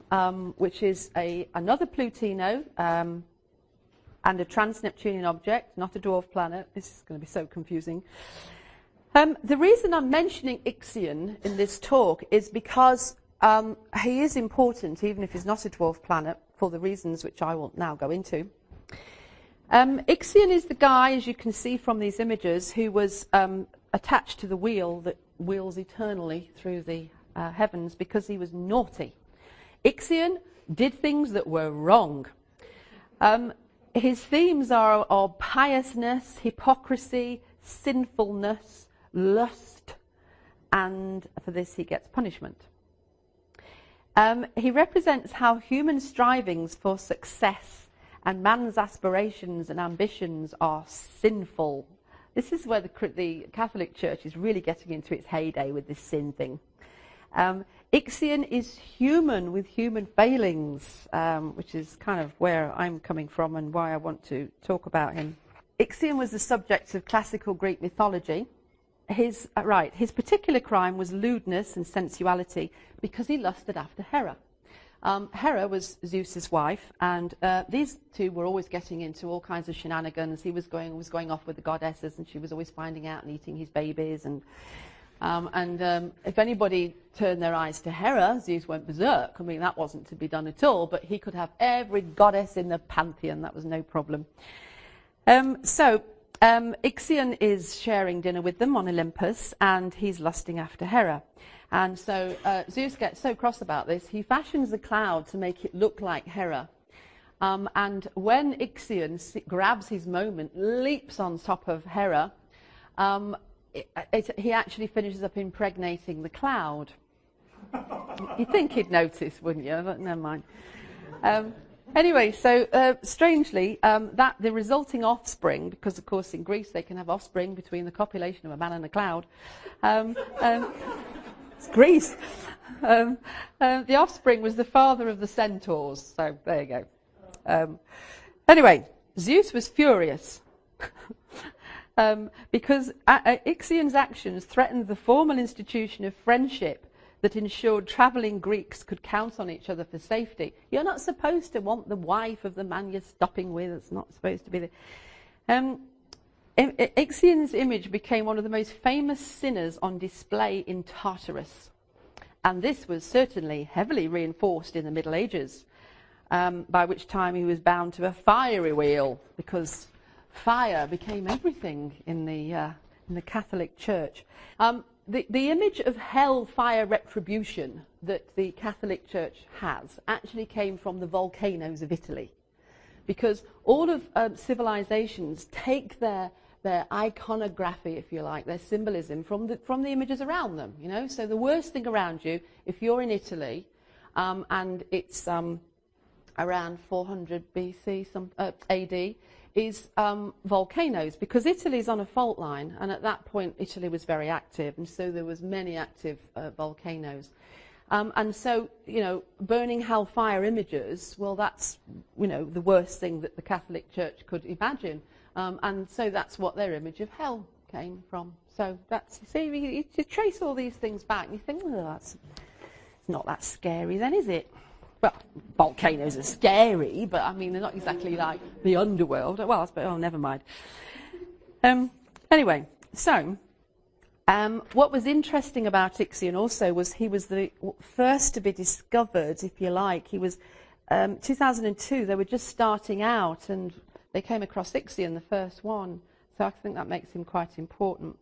which is another Plutino and a trans-Neptunian object, not a dwarf planet. This is going to be so confusing. The reason I'm mentioning Ixion in this talk is because he is important, even if he's not a dwarf planet, for the reasons which I will now go into. Ixion is the guy, as you can see from these images, who was attached to the wheel that wheels eternally through the heavens because he was naughty. Ixion did things that were wrong. His themes are piousness, hypocrisy, sinfulness, lust, and for this he gets punishment. He represents how human strivings for success and man's aspirations and ambitions are sinful. This is where the Catholic Church is really getting into its heyday with this sin thing. Ixion is human with human failings, which is kind of where I'm coming from and why I want to talk about him. Ixion was the subject of classical Greek mythology. His particular crime was lewdness and sensuality because he lusted after Hera. Hera was Zeus's wife, and these two were always getting into all kinds of shenanigans. He was going off with the goddesses, and she was always finding out and eating his babies. And if anybody turned their eyes to Hera, Zeus went berserk. I mean, that wasn't to be done at all, but he could have every goddess in the pantheon. That was no problem. Ixion is sharing dinner with them on Olympus, and he's lusting after Hera. And so Zeus gets so cross about this, he fashions a cloud to make it look like Hera. And when Ixion grabs his moment, leaps on top of Hera, he actually finishes up impregnating the cloud. You'd think he'd notice, wouldn't you? But never mind. Anyway, so strangely, that the resulting offspring, because of course in Greece they can have offspring between the copulation of a man and a cloud. It's Greece. The offspring was the father of the centaurs. So there you go. Anyway, Zeus was furious because Ixion's actions threatened the formal institution of friendship that ensured travelling Greeks could count on each other for safety. You're not supposed to want the wife of the man you're stopping with. It's not supposed to be there. Ixion's image became one of the most famous sinners on display in Tartarus. And this was certainly heavily reinforced in the Middle Ages, by which time he was bound to a fiery wheel, because fire became everything in the Catholic Church. The image of hellfire retribution that the Catholic Church has actually came from the volcanoes of Italy, because all of civilizations take their iconography, if you like, their symbolism from the images around them. You know, so the worst thing around you, if you're in Italy, and it's around 400 BC, AD, is volcanoes, because Italy's on a fault line, and at that point Italy was very active, and so there was many active volcanoes. And so, burning hellfire images, well, that's, the worst thing that the Catholic Church could imagine. And so that's what their image of hell came from. So that's, you trace all these things back, and you think, oh, it's not that scary then, is it? Well, volcanoes are scary, but I mean, they're not exactly like the underworld. Well, I suppose, never mind. Anyway, so what was interesting about Ixion also was he was the first to be discovered, if you like. He was 2002. They were just starting out, and they came across Ixion, the first one. So I think that makes him quite important.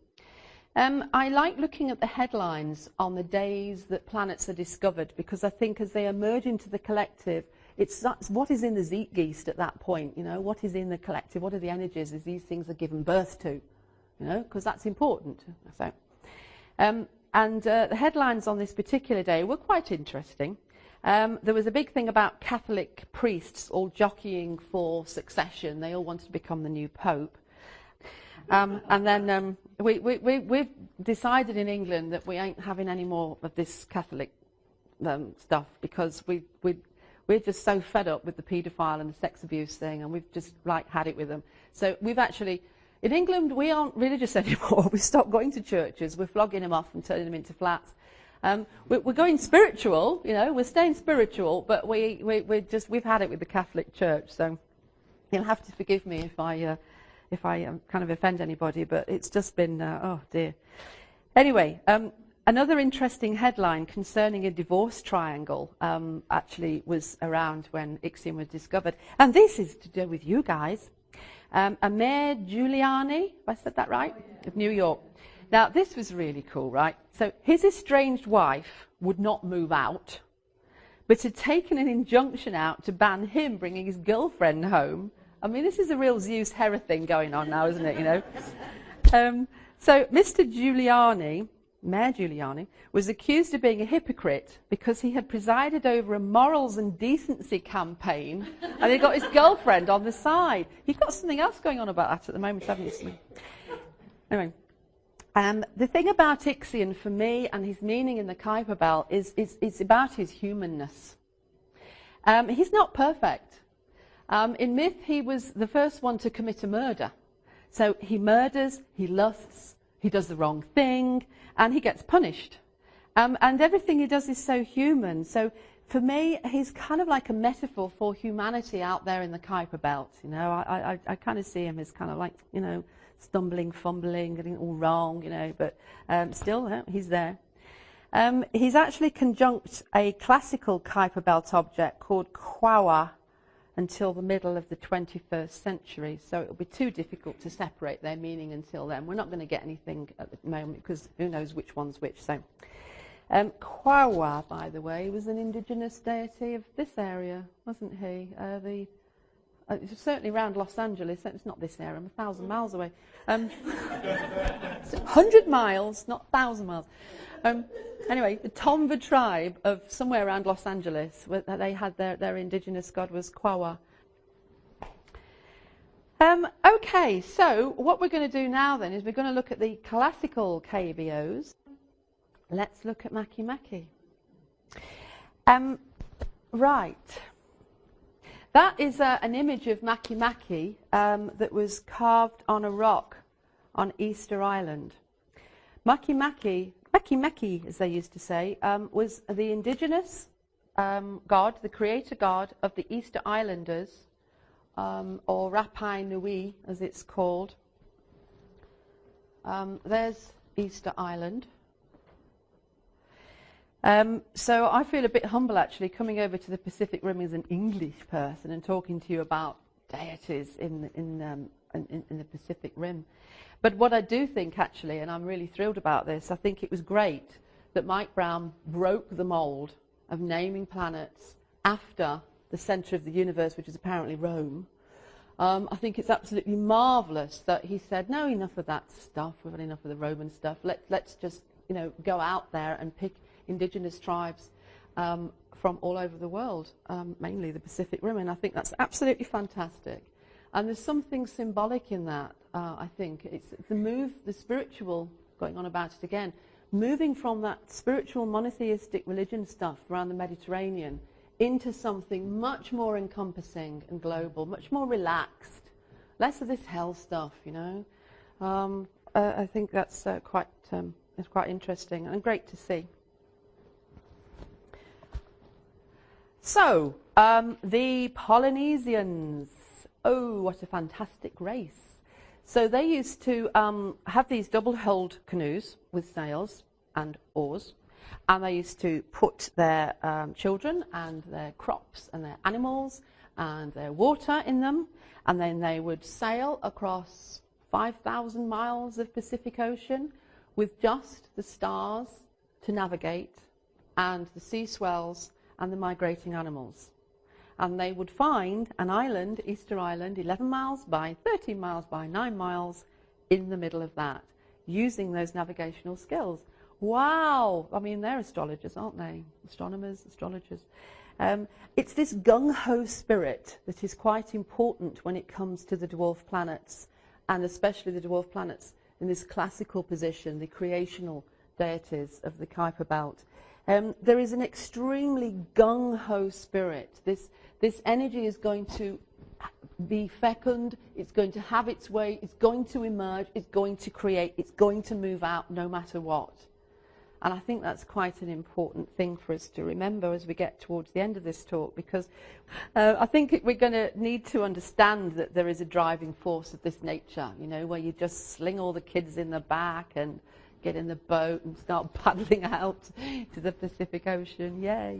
I like looking at the headlines on the days that planets are discovered, because I think as they emerge into the collective, it's what is in the Zeitgeist at that point, what is in the collective, what are the energies as these things are given birth to, because that's important. So, the headlines on this particular day were quite interesting. There was a big thing about Catholic priests all jockeying for succession. They all wanted to become the new Pope. And then we've decided in England that we ain't having any more of this Catholic stuff, because we're just so fed up with the paedophile and the sex abuse thing, and we've just had it with them. So we've actually, in England, we aren't religious anymore. We've stopped going to churches. We're flogging them off and turning them into flats. We're going spiritual, we're staying spiritual, but we've had it with the Catholic Church. So you'll have to forgive me if I kind of offend anybody, but it's just been, oh dear. Anyway, another interesting headline concerning a divorce triangle actually was around when Ixion was discovered. And this is to do with you guys. Haumea Giuliani, if I said that right, of New York. Now, this was really cool, right? So his estranged wife would not move out, but had taken an injunction out to ban him bringing his girlfriend home. I mean, this is a real Zeus Hera thing going on now, isn't it, So Mr. Giuliani, Mayor Giuliani, was accused of being a hypocrite because he had presided over a morals and decency campaign, and he got his girlfriend on the side. You've got something else going on about that at the moment, haven't you? Anyway, the thing about Ixion for me and his meaning in the Kuiper belt is about his humanness. He's not perfect. In myth, he was the first one to commit a murder. So he murders, he lusts, he does the wrong thing, and he gets punished. And everything he does is so human. So for me, he's kind of like a metaphor for humanity out there in the Kuiper belt. I kind of see him as kind of like, stumbling, fumbling, getting it all wrong, but still, he's there. He's actually conjunct a classical Kuiper belt object called Quawa until the middle of the 21st century, so it will be too difficult to separate their meaning until then. We're not going to get anything at the moment, because who knows which one's which. So, Quawa, by the way, was an indigenous deity of this area, wasn't he? Certainly around Los Angeles. It's not this area, I'm 1,000 miles away. 100 miles, not 1,000 miles. Anyway, the Tomba tribe of somewhere around Los Angeles, they had their indigenous god was Quawa. Okay, so what we're going to do now then is we're going to look at the classical KBOs. Let's look at Makemake. Right. That is an image of Makemake that was carved on a rock on Easter Island. Makemake, as they used to say, was the indigenous god, the creator god of the Easter Islanders, or Rapai Nui, as it's called. There's Easter Island. So I feel a bit humble, actually, coming over to the Pacific Rim as an English person and talking to you about deities in the Pacific Rim. But what I do think, actually, and I'm really thrilled about this, I think it was great that Mike Brown broke the mold of naming planets after the centre of the universe, which is apparently Rome. I think it's absolutely marvellous that he said, no, enough of that stuff, we've had enough of the Roman stuff, let's just go out there and pick indigenous tribes from all over the world, mainly the Pacific Rim, and I think that's absolutely fantastic. And there's something symbolic in that, I think. It's the spiritual, going on about it again, moving from that spiritual monotheistic religion stuff around the Mediterranean into something much more encompassing and global, much more relaxed, less of this hell stuff, you know. I think that's quite interesting and great to see. So, the Polynesians. Oh, what a fantastic race. So they used to have these double-hulled canoes with sails and oars, and they used to put their children and their crops and their animals and their water in them, and then they would sail across 5,000 miles of Pacific Ocean with just the stars to navigate and the sea swells and the migrating animals. And they would find an island, Easter Island, 11 miles by 13 miles by 9 miles in the middle of that, using those navigational skills. Wow! I mean, they're astrologers, aren't they? Astronomers, astrologers. It's this gung-ho spirit that is quite important when it comes to the dwarf planets, and especially the dwarf planets in this classical position, the creational deities of the Kuiper belt. There is an extremely gung-ho spirit. This energy is going to be fecund, it's going to have its way, it's going to emerge, it's going to create, it's going to move out no matter what. And I think that's quite an important thing for us to remember as we get towards the end of this talk, because I think we're going to need to understand that there is a driving force of this nature, you know, where you just sling all the kids in the back and get in the boat and start paddling out to the Pacific Ocean. Yay.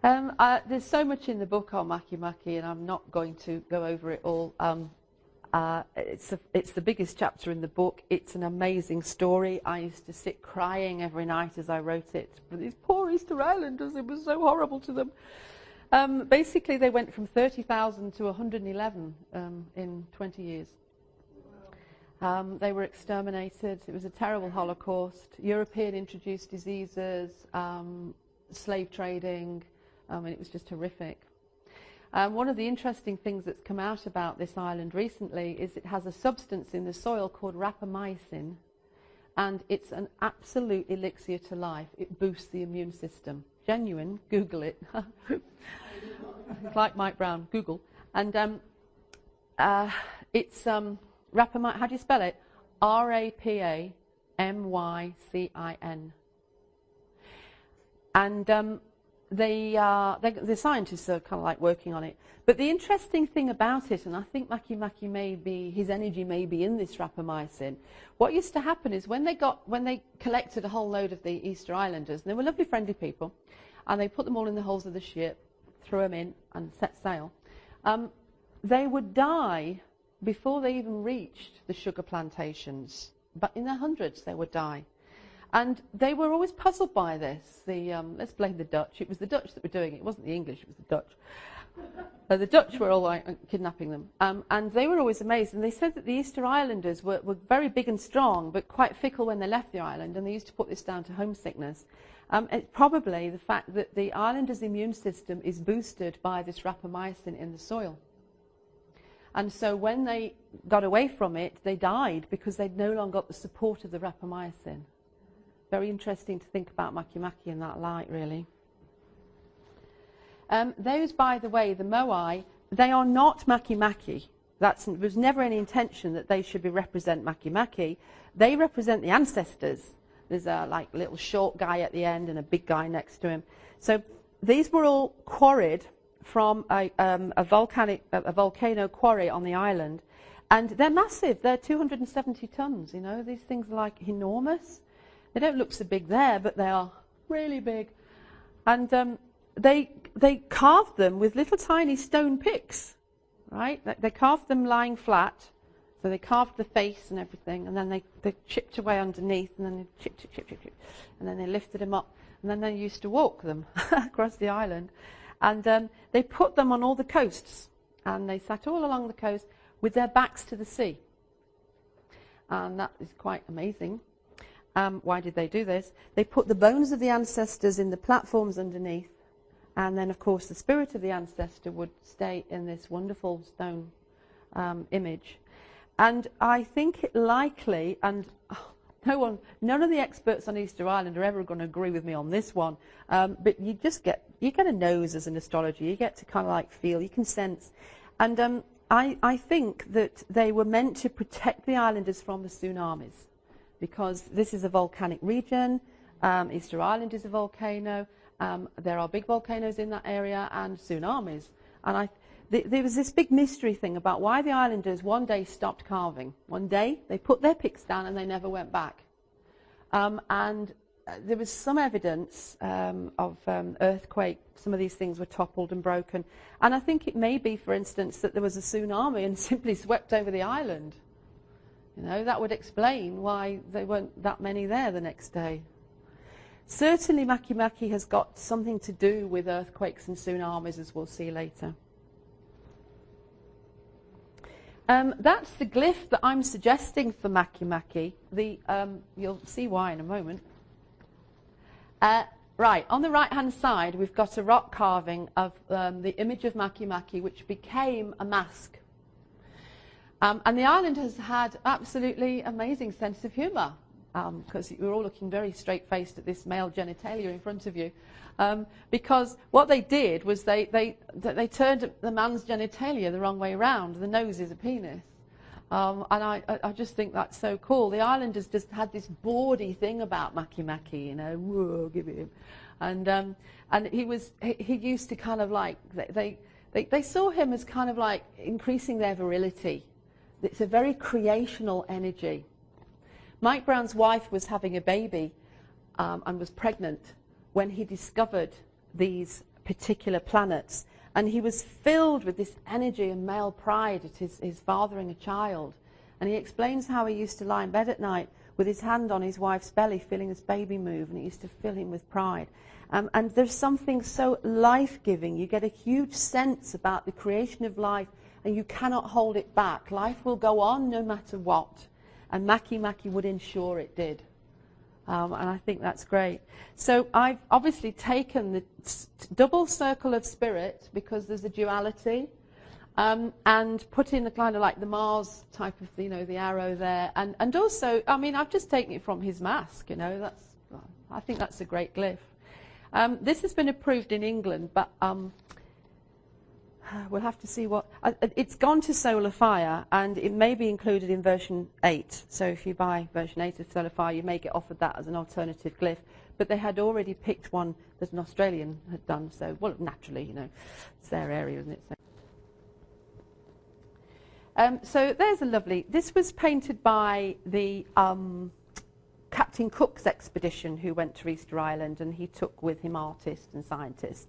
There's so much in the book on Makemake, and I'm not going to go over it all. It's the biggest chapter in the book. It's an amazing story. I used to sit crying every night as I wrote it. For these poor Easter Islanders, it was so horrible to them. Basically, they went from 30,000 to 111 in 20 years. They were exterminated. It was a terrible Holocaust. European introduced diseases, slave trading. It was just horrific. One of the interesting things that's come out about this island recently is it has a substance in the soil called rapamycin, and it's an absolute elixir to life. It boosts the immune system. Genuine. Google it. Like Mike Brown. Google. And it's rapamycin. How do you spell it? R-A-P-A-M-Y-C-I-N. And the scientists are kind of like working on it. But the interesting thing about it, and I think Makemake may be, his energy may be in this rapamycin, what used to happen is when they collected a whole load of the Easter Islanders, and they were lovely friendly people, and they put them all in the hulls of the ship, threw them in and set sail, they would die before they even reached the sugar plantations. But in their hundreds they would die. And they were always puzzled by this. Let's blame the Dutch. It was the Dutch that were doing it. It wasn't the English, it was the Dutch. The Dutch were all like kidnapping them. And they were always amazed. And they said that the Easter Islanders were very big and strong, but quite fickle when they left the island. And they used to put this down to homesickness. It's probably the fact that the islanders' immune system is boosted by this rapamycin in the soil. And so when they got away from it, they died because they'd no longer got the support of the rapamycin. Very interesting to think about Makemake in that light, really. Those, by the way, the Moai, they are not Makemake. There was never any intention that they should represent Makemake. They represent the ancestors. There's a little short guy at the end and a big guy next to him. So these were all quarried from a volcano quarry on the island, and they're massive. They're 270 tons. You know, these things are enormous. They don't look so big there, but they are really big. And they carved them with little tiny stone picks, right? They carved them lying flat. So they carved the face and everything, and then they chipped away underneath, and then they chip, and then they lifted them up, and then they used to walk them across the island. And they put them on all the coasts, and they sat all along the coast with their backs to the sea. And that is quite amazing. Why did they do this? They put the bones of the ancestors in the platforms underneath, and then, of course, the spirit of the ancestor would stay in this wonderful stone image. And I think it likely, and none of the experts on Easter Island are ever going to agree with me on this one, but you get a nose as an astrologer. You get to kind of like feel, you can sense. And I think that they were meant to protect the islanders from the tsunamis, because this is a volcanic region. Easter Island is a volcano. There are big volcanoes in that area and tsunamis. And there was this big mystery thing about why the islanders one day stopped carving. One day they put their picks down and they never went back. And there was some evidence of earthquake. Some of these things were toppled and broken. And I think it may be, for instance, that there was a tsunami and simply swept over the island. You know, that would explain why there weren't that many there the next day. Certainly Makemake has got something to do with earthquakes and tsunamis, as we'll see later. That's the glyph that I'm suggesting for Makemake. You'll see why in a moment. Right, on the right-hand side, we've got a rock carving of the image of Makemake, which became a mask. And the island has had absolutely amazing sense of humour, because you're all looking very straight-faced at this male genitalia in front of you. Because what they did was they turned the man's genitalia the wrong way around. The nose is a penis. And I just think that's so cool. The islanders just had this bawdy thing about Makemake, you know, whoa, give it him. And he used to kind of like, they saw him as kind of like increasing their virility. It's a very creational energy. Mike Brown's wife was having a baby and was pregnant when he discovered these particular planets. And he was filled with this energy and male pride at his fathering a child. And he explains how he used to lie in bed at night with his hand on his wife's belly, feeling this baby move, and it used to fill him with pride. And there's something so life-giving. You get a huge sense about the creation of life, and you cannot hold it back. Life will go on no matter what. And Makemake would ensure it did. And I think that's great. So I've obviously taken the double circle of spirit, because there's a duality, and put in the kind of like the Mars type of, you know, the arrow there. And also, I mean, I've just taken it from his mask, you know. I think that's a great glyph. This has been approved in England, but we'll have to see what... it's gone to Solar Fire, and it may be included in version 8. So if you buy version 8 of Solar Fire, you may get offered that as an alternative glyph. But they had already picked one that an Australian had done. So, well, naturally, you know, it's their area, isn't it? So there's a lovely... This was painted by the Captain Cook's expedition, who went to Easter Island, and he took with him artists and scientists,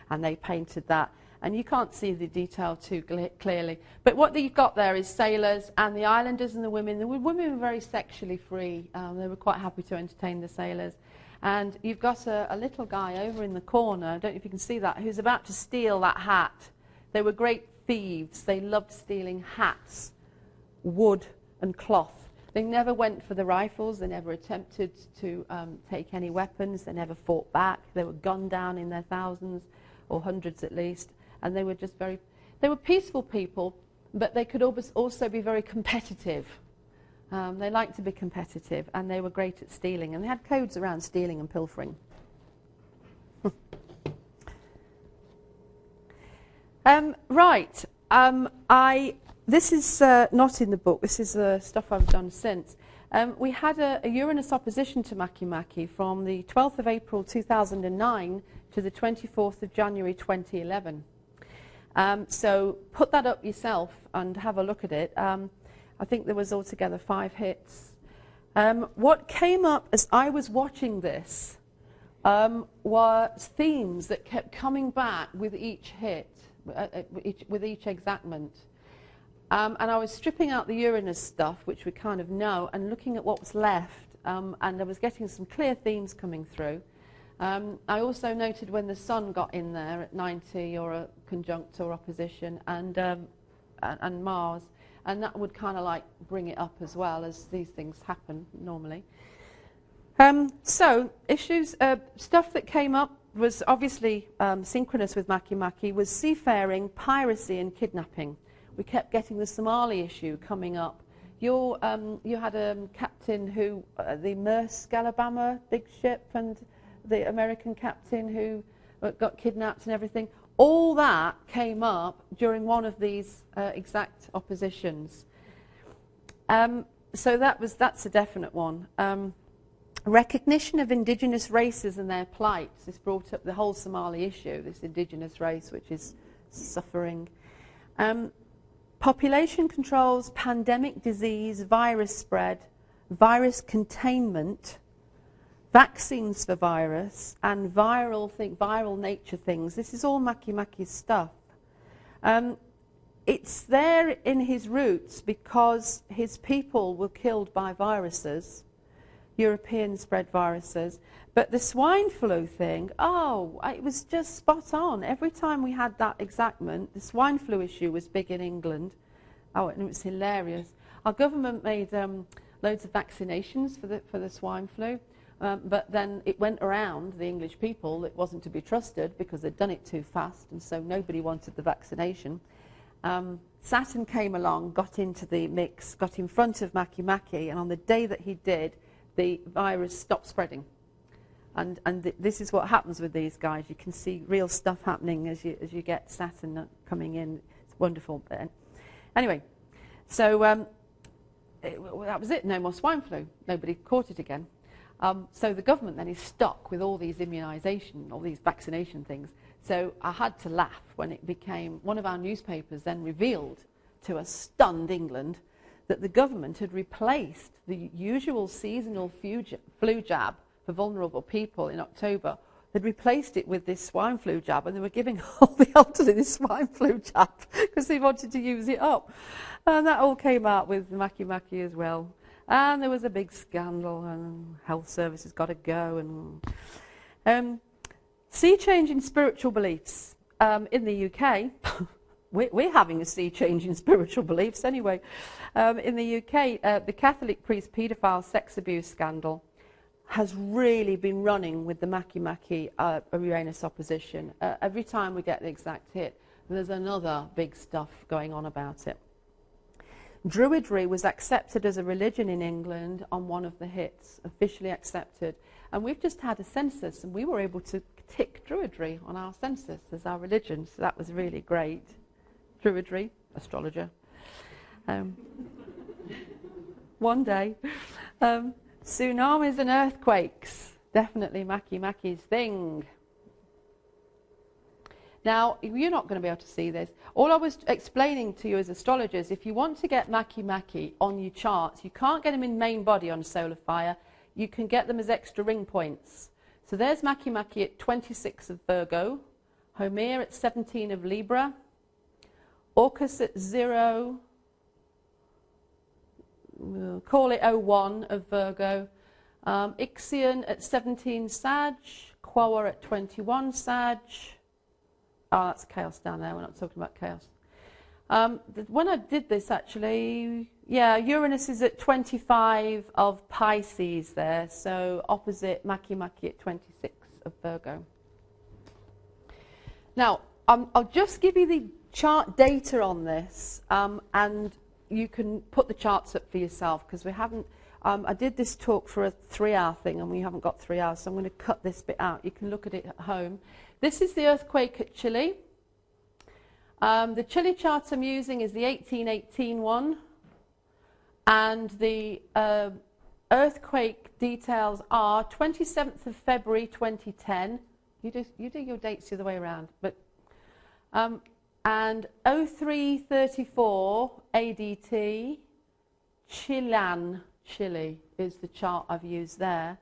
and they painted that. And you can't see the detail too clearly. But what you've got there is sailors and the islanders and the women. The women were very sexually free. They were quite happy to entertain the sailors. And you've got a little guy over in the corner, I don't know if you can see that, who's about to steal that hat. They were great thieves. They loved stealing hats, wood and cloth. They never went for the rifles. They never attempted to take any weapons. They never fought back. They were gunned down in their thousands, or hundreds at least. And they were just they were peaceful people, but they could also be very competitive. They liked to be competitive, and they were great at stealing. And they had codes around stealing and pilfering. Right. This is not in the book. This is stuff I've done since. We had a Uranus opposition to Makemake from the 12th of April 2009 to the 24th of January 2011. So put that up yourself and have a look at it. I think there was altogether 5 hits. What came up as I was watching this were themes that kept coming back with each hit, with each exactment. And I was stripping out the Uranus stuff, which we kind of know, and looking at what was left, and I was getting some clear themes coming through. I also noted when the Sun got in there at 90, or a conjunct or opposition, and Mars, and that would kind of like bring it up as well, as these things happen normally. So, issues, stuff that came up was obviously synchronous with Makemake was seafaring, piracy and kidnapping. We kept getting the Somali issue coming up. You had a captain who, the Maersk Alabama big ship, and the American captain who got kidnapped and everything. All that came up during one of these exact oppositions. So that's a definite one. Recognition of indigenous races and their plights. This brought up the whole Somali issue, this indigenous race which is suffering. Population controls, pandemic disease, virus spread, virus containment, vaccines for virus, and viral nature things. This is all Makemake's stuff. It's there in his roots because his people were killed by viruses, European spread viruses. But the swine flu thing, it was just spot on. Every time we had that exactment, the swine flu issue was big in England. Oh, and it was hilarious. Our government made loads of vaccinations for the swine flu, but then it went around the English people. It wasn't to be trusted because they'd done it too fast, and so nobody wanted the vaccination. Saturn came along, got into the mix, got in front of Makemake, and on the day that he did, the virus stopped spreading. And this is what happens with these guys. You can see real stuff happening as you get Saturn coming in. It's wonderful. Anyway, so that was it. No more swine flu. Nobody caught it again. So the government then is stuck with all these immunisation, all these vaccination things. So I had to laugh when it became, one of our newspapers then revealed to a stunned England that the government had replaced the usual seasonal flu jab for vulnerable people in October. They'd replaced it with this swine flu jab, and they were giving all the elderly this swine flu jab because they wanted to use it up. And that all came out with Makemake as well. And there was a big scandal, and health services got to go. And sea change in spiritual beliefs. In the UK, we're having a sea change in spiritual beliefs anyway. In the UK, the Catholic priest paedophile sex abuse scandal has really been running with the Makemake Uranus opposition. Every time we get the exact hit, there's another big stuff going on about it. Druidry was accepted as a religion in England on one of the hits, officially accepted. And we've just had a census, and we were able to tick Druidry on our census as our religion, so that was really great. Druidry, astrologer. One day. Tsunamis and earthquakes, definitely Makemake's thing. Now, you're not going to be able to see this. All I was explaining to you as astrologers, if you want to get Makemake on your charts, you can't get them in main body on solar fire. You can get them as extra ring points. So there's Makemake at 26 of Virgo, Haumea at 17 of Libra, Orcus at 0, we'll call it 01 of Virgo, Ixion at 17 Sag, Quawa at 21 Sag. Oh, that's chaos down there. We're not talking about chaos. When I did this, actually, yeah, Uranus is at 25 of Pisces there, so opposite Makemake at 26 of Virgo. Now, I'll just give you the chart data on this, and you can put the charts up for yourself, because we haven't, I did this talk for a 3-hour thing, and we haven't got 3 hours, so I'm going to cut this bit out. You can look at it at home. This is the earthquake at Chile. The Chile chart I'm using is the 1818 one, and the earthquake details are 27th of February 2010. You do your dates the other way around, but and 0334 ADT, Chilan, Chile is the chart I've used there.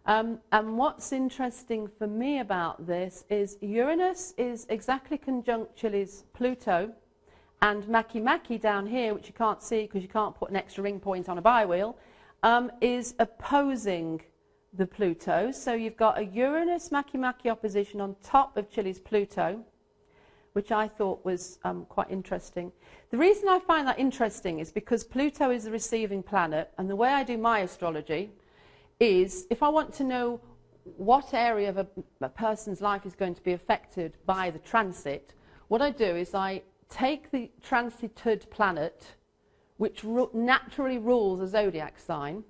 And what's interesting for me about this is Uranus is exactly conjunct Chile's Pluto, and Makemake down here, which you can't see because you can't put an extra ring point on a biwheel, is opposing the Pluto. So you've got a Uranus-Makemake opposition on top of Chile's Pluto, which I thought was quite interesting. The reason I find that interesting is because Pluto is the receiving planet, and the way I do my astrology is, if I want to know what area of a person's life is going to be affected by the transit, what I do is I take the transited planet, which naturally rules a zodiac sign,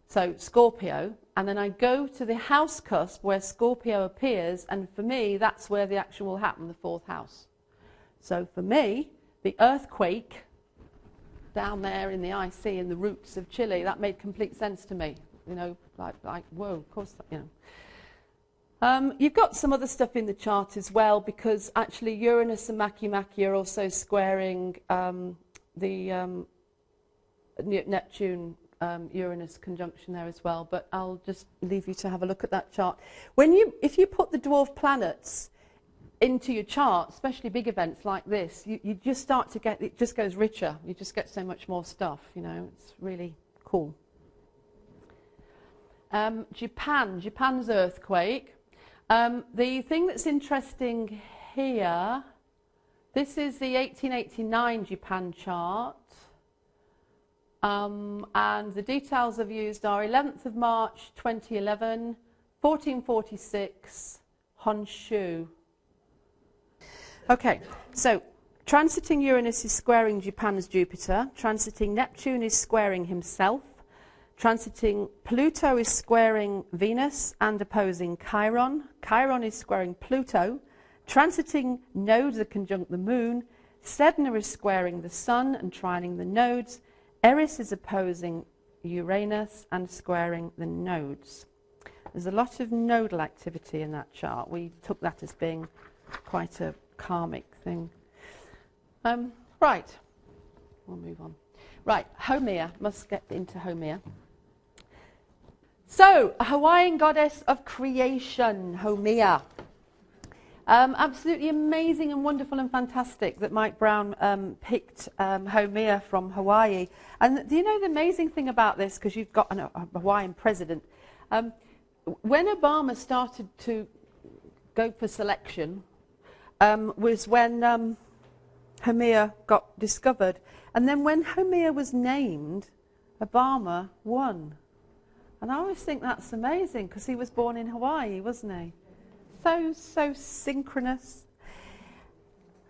so Scorpio, and then I go to the house cusp where Scorpio appears, and for me, that's where the action will happen, the 4th house. So for me, the earthquake down there in the IC in the roots of Chile, that made complete sense to me. You know, like whoa, of course, you know. You've got some other stuff in the chart as well, because actually Uranus and Makemake are also squaring the Neptune Uranus conjunction there as well. But I'll just leave you to have a look at that chart. If you put the dwarf planets into your chart, especially big events like this, you just start to get, it just goes richer. You just get so much more stuff, you know. It's really cool. Japan's earthquake. The thing that's interesting here, this is the 1889 Japan chart. And the details I've used are 11th of March 2011, 1446, Honshu. Okay, so transiting Uranus is squaring Japan's Jupiter, transiting Neptune is squaring himself, transiting Pluto is squaring Venus and opposing Chiron, Chiron is squaring Pluto, transiting nodes are conjunct the Moon, Sedna is squaring the Sun and trining the nodes, Eris is opposing Uranus and squaring the nodes. There's a lot of nodal activity in that chart. We took that as being quite a karmic thing. Right, we'll move on. Right, Haumea, must get into Haumea. So, a Hawaiian goddess of creation, Haumea. Absolutely amazing and wonderful and fantastic that Mike Brown picked Haumea from Hawaii. And do you know the amazing thing about this, because you've got a Hawaiian president, when Obama started to go for selection, was when Haumea got discovered. And then when Haumea was named, Obama won. And I always think that's amazing, because he was born in Hawaii, wasn't he? So synchronous.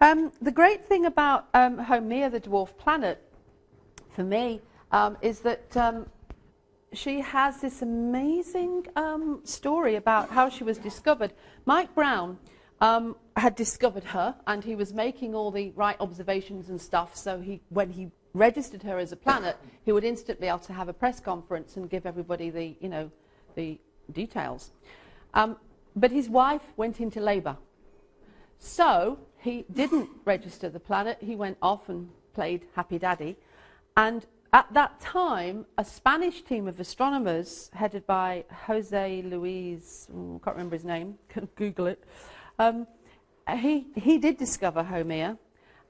The great thing about Haumea, the dwarf planet, for me, is that she has this amazing story about how she was discovered. Mike Brown had discovered her, and he was making all the right observations and stuff, so when he registered her as a planet, he would instantly be able to have a press conference and give everybody the details. But his wife went into labour. So he didn't register the planet. He went off and played Happy Daddy. And at that time, a Spanish team of astronomers, headed by Jose Luis, I can't remember his name, can Google it, he did discover Haumea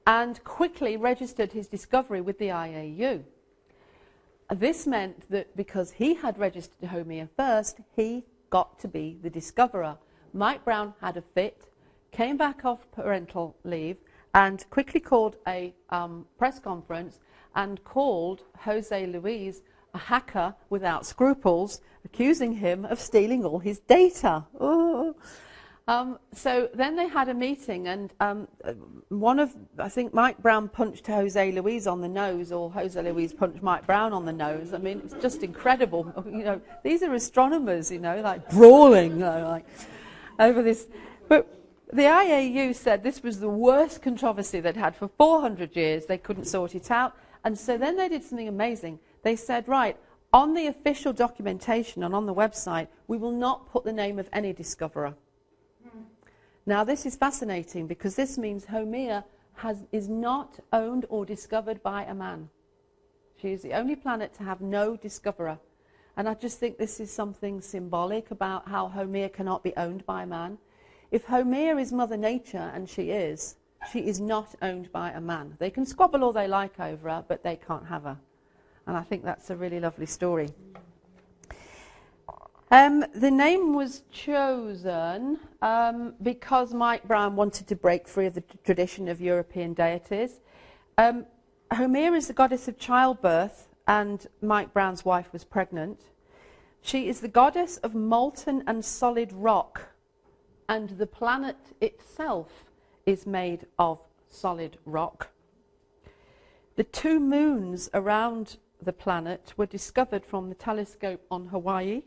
and quickly registered his discovery with the IAU. This meant that because he had registered Haumea first, he got to be the discoverer. Mike Brown had a fit, came back off parental leave, and quickly called a press conference and called Jose Luis a hacker without scruples, accusing him of stealing all his data. Oh. So then they had a meeting, and I think Mike Brown punched Jose Luis on the nose, or Jose Luis punched Mike Brown on the nose. I mean, it's just incredible. You know, these are astronomers, you know, like brawling, like over this. But the IAU said this was the worst controversy they'd had for 400 years. They couldn't sort it out. And so then they did something amazing. They said, right, on the official documentation and on the website, we will not put the name of any discoverer. Now, this is fascinating, because this means Haumea is not owned or discovered by a man. She is the only planet to have no discoverer. And I just think this is something symbolic about how Haumea cannot be owned by a man. If Haumea is Mother Nature, and she is not owned by a man. They can squabble all they like over her, but they can't have her. And I think that's a really lovely story. The name was chosen because Mike Brown wanted to break free of the tradition of European deities. Haumea is the goddess of childbirth, and Mike Brown's wife was pregnant. She is the goddess of molten and solid rock, and the planet itself is made of solid rock. The 2 moons around the planet were discovered from the telescope on Hawaii,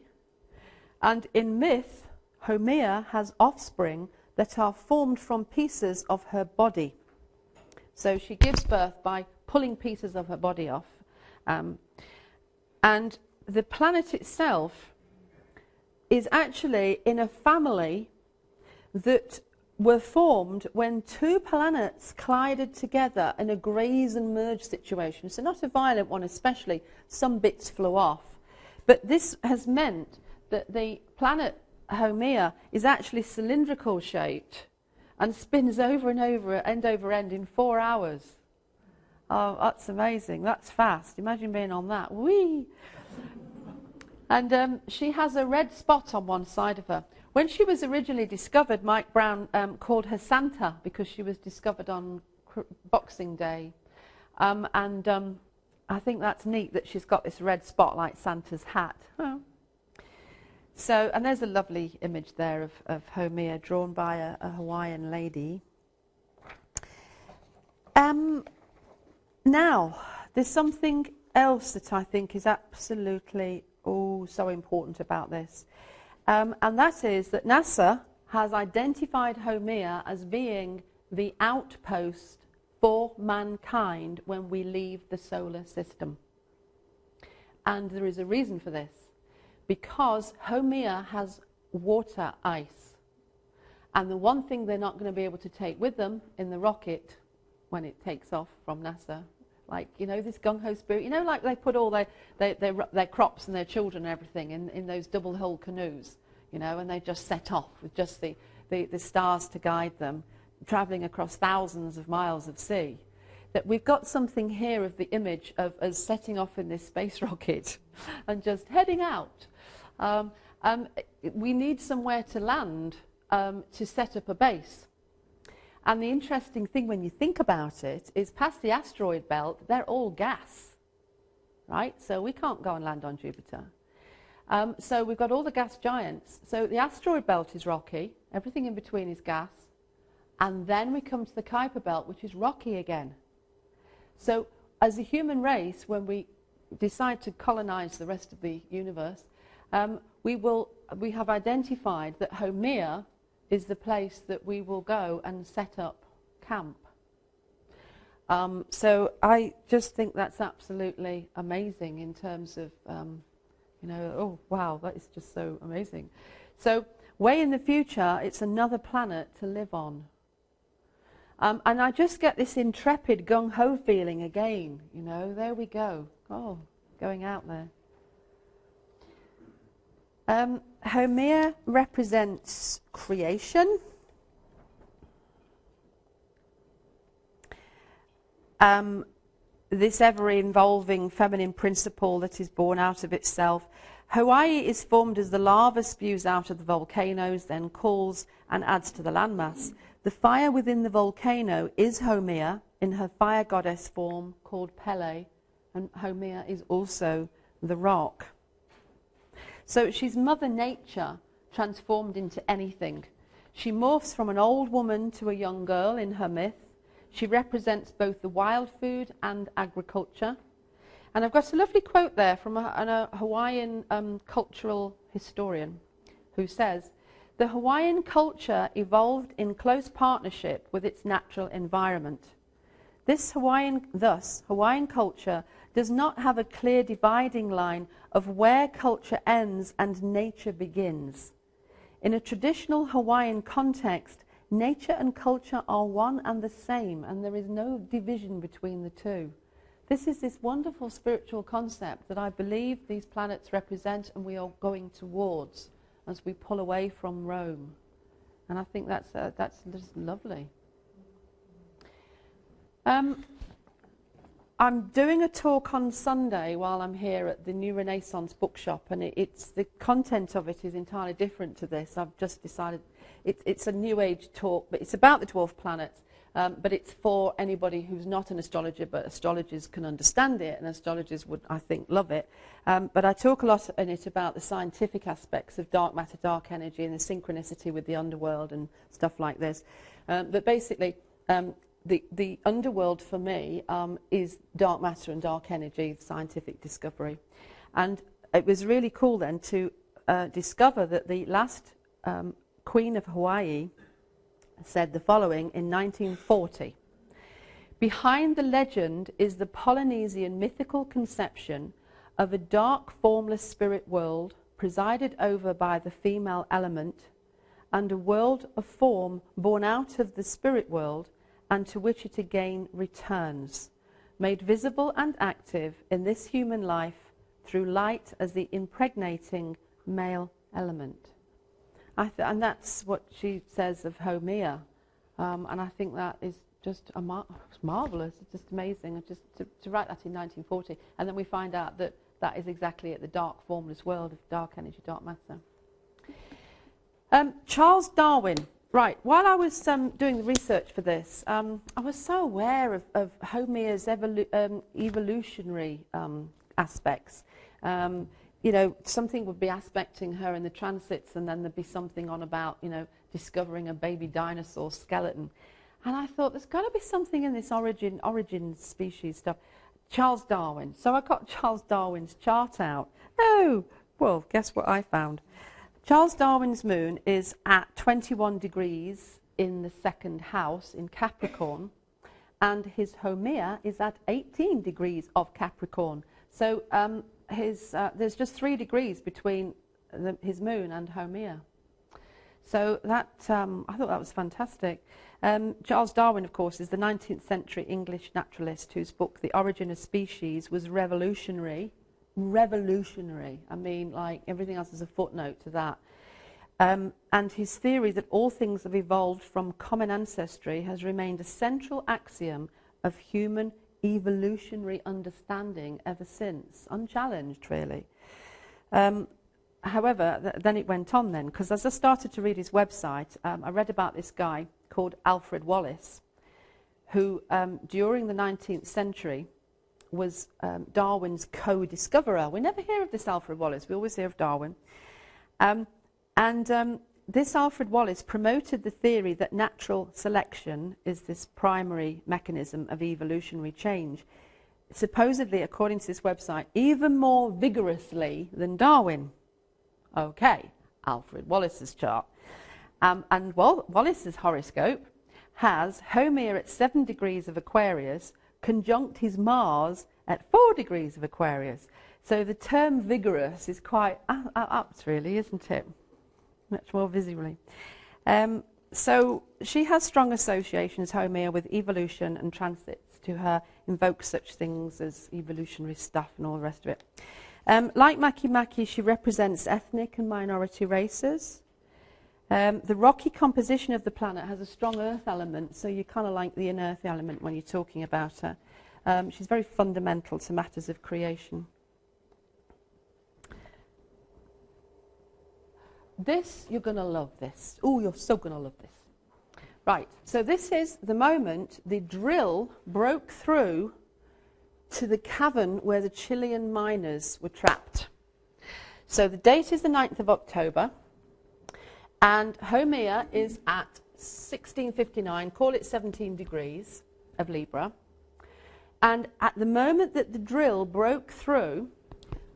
and in myth, Haumea has offspring that are formed from pieces of her body. So she gives birth by pulling pieces of her body off. And the planet itself is actually in a family that were formed when 2 planets collided together in a graze and merge situation. So not a violent one especially, some bits flew off. But this has meant that the planet Haumea is actually cylindrical shaped and spins over and over, end over end in 4 hours. Oh, that's amazing. That's fast. Imagine being on that. Whee! And she has a red spot on one side of her. When she was originally discovered, Mike Brown called her Santa because she was discovered on Boxing Day. I think that's neat that she's got this red spot like Santa's hat. Oh. So, and there's a lovely image there of Haumea drawn by a Hawaiian lady. Now, there's something else that I think is absolutely so important about this. And that is that NASA has identified Haumea as being the outpost for mankind when we leave the solar system. And there is a reason for this. Because Haumea has water ice. And the one thing they're not going to be able to take with them in the rocket when it takes off from NASA, like, you know, this gung-ho spirit, you know, like they put all their crops and their children and everything in those double-hull canoes, you know, and they just set off with just the stars to guide them, travelling across thousands of miles of sea. That we've got something here of the image of us setting off in this space rocket and just heading out. We need somewhere to land to set up a base. And the interesting thing when you think about it is past the asteroid belt, they're all gas, right? So we can't go and land on Jupiter. So we've got all the gas giants. So the asteroid belt is rocky. Everything in between is gas. And then we come to the Kuiper belt, which is rocky again. So as a human race, when we decide to colonize the rest of the universe, we have identified that Haumea is the place that we will go and set up camp. So I just think that's absolutely amazing in terms of, you know, oh, wow, that is just so amazing. So way in the future, it's another planet to live on. And I just get this intrepid gung-ho feeling again, you know, there we go. Oh, going out there. Haumea represents creation. This ever-evolving feminine principle that is born out of itself. Hawaii is formed as the lava spews out of the volcanoes, then cools and adds to the landmass. The fire within the volcano is Haumea in her fire goddess form called Pele, and Haumea is also the rock. So she's Mother Nature transformed into anything. She morphs from an old woman to a young girl in her myth. She represents both the wild food and agriculture. And I've got a lovely quote there from a Hawaiian cultural historian who says, "The Hawaiian culture evolved in close partnership with its natural environment. Thus, Hawaiian culture does not have a clear dividing line of where culture ends and nature begins. In a traditional Hawaiian context, nature and culture are one and the same, and there is no division between the two." This is this wonderful spiritual concept that I believe these planets represent and we are going towards as we pull away from Rome. And I think that's just lovely. I'm doing a talk on Sunday while I'm here at the New Renaissance bookshop, and it's the content of it is entirely different to this. I've just decided it's a New Age talk, but it's about the dwarf planets. but it's for anybody who's not an astrologer, but astrologers can understand it, and astrologers would, I think, love it. But I talk a lot in it about the scientific aspects of dark matter, dark energy, and the synchronicity with the underworld and stuff like this. But basically, the underworld for me is dark matter and dark energy, scientific discovery. And it was really cool then to discover that the last Queen of Hawaii said the following in 1940. Behind the legend is the Polynesian mythical conception of a dark, formless spirit world presided over by the female element, and a world of form born out of the spirit world and to which it again returns, made visible and active in this human life through light as the impregnating male element. And that's what she says of Haumea, and I think that is just marvellous. It's just amazing. Just to write that in 1940, and then we find out that that is exactly at the dark, formless world of dark energy, dark matter. Charles Darwin. Right. While I was doing the research for this, I was so aware of Haumea's evolutionary aspects. You know, something would be aspecting her in the transits, and then there'd be something on about, you know, discovering a baby dinosaur skeleton. And I thought, there's got to be something in this origin species stuff. Charles Darwin. So I got Charles Darwin's chart out. Oh, well, guess what I found? Charles Darwin's moon is at 21 degrees in the second house in Capricorn, and his Haumea is at 18 degrees of Capricorn. So there's just 3 degrees between his moon and Haumea. So that I thought that was fantastic. Charles Darwin, of course, is the 19th century English naturalist whose book, The Origin of Species, was revolutionary. Revolutionary. I mean, like, everything else is a footnote to that. And his theory that all things have evolved from common ancestry has remained a central axiom of human evolutionary understanding ever since, unchallenged, really. However, then it went on then, because as I started to read his website, I read about this guy called Alfred Wallace, who during the 19th century was Darwin's co-discoverer. We never hear of this Alfred Wallace, we always hear of Darwin. This Alfred Wallace promoted the theory that natural selection is this primary mechanism of evolutionary change, supposedly, according to this website, even more vigorously than Darwin. Okay, Alfred Wallace's chart. And Wallace's horoscope has Haumea at 7 degrees of Aquarius, conjunct his Mars at 4 degrees of Aquarius. So the term vigorous is quite apt, really, isn't it? Much more visually. So she has strong associations, Haumea, with evolution, and transits to her invoke such things as evolutionary stuff and all the rest of it. Like Makemake, she represents ethnic and minority races. The rocky composition of the planet has a strong earth element, so you kind of like the unearth element when you're talking about her. She's very fundamental to matters of creation. This, you're going to love this. Oh, you're so going to love this. Right, so this is the moment the drill broke through to the cavern where the Chilean miners were trapped. So the date is the 9th of October, and Haumea is at 1659, call it 17 degrees of Libra. And at the moment that the drill broke through,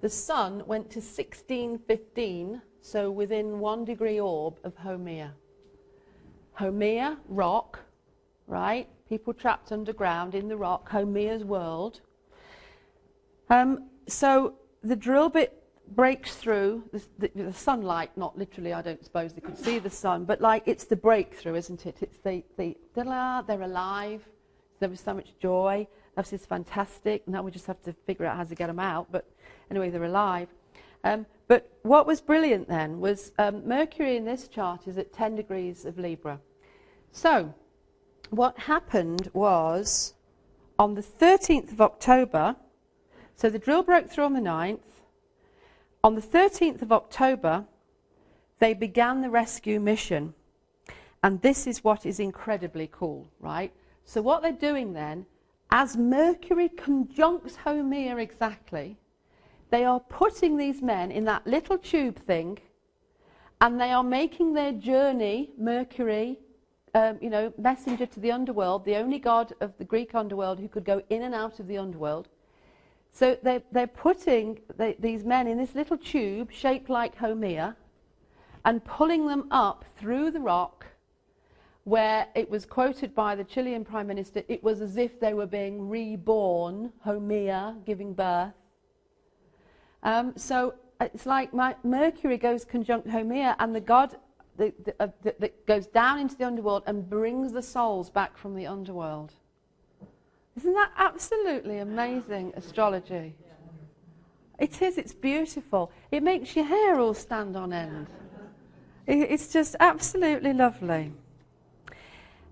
the sun went to 1615, so within 1 degree orb of Haumea. Haumea, rock, right? People trapped underground in the rock, Haumea's world. So the drill bit breaks through the sunlight, not literally, I don't suppose they could see the sun, but like it's the breakthrough, isn't it? It's they're alive, there was so much joy, this is fantastic, now we just have to figure out how to get them out, but anyway, they're alive. But what was brilliant then was Mercury in this chart is at 10 degrees of Libra. So what happened was on the 13th of October, so the drill broke through on the 9th. On the 13th of October, they began the rescue mission. And this is what is incredibly cool, right? So what they're doing then, as Mercury conjuncts Haumea exactly, they are putting these men in that little tube thing, and they are making their journey, Mercury, messenger to the underworld, the only god of the Greek underworld who could go in and out of the underworld. So they're putting these men in this little tube shaped like Haumea and pulling them up through the rock, where it was quoted by the Chilean Prime Minister, it was as if they were being reborn, Haumea, giving birth. So it's like Mercury goes conjunct Haumea, and the god that goes down into the underworld and brings the souls back from the underworld. Isn't that absolutely amazing astrology? It is, it's beautiful. It makes your hair all stand on end. It's just absolutely lovely.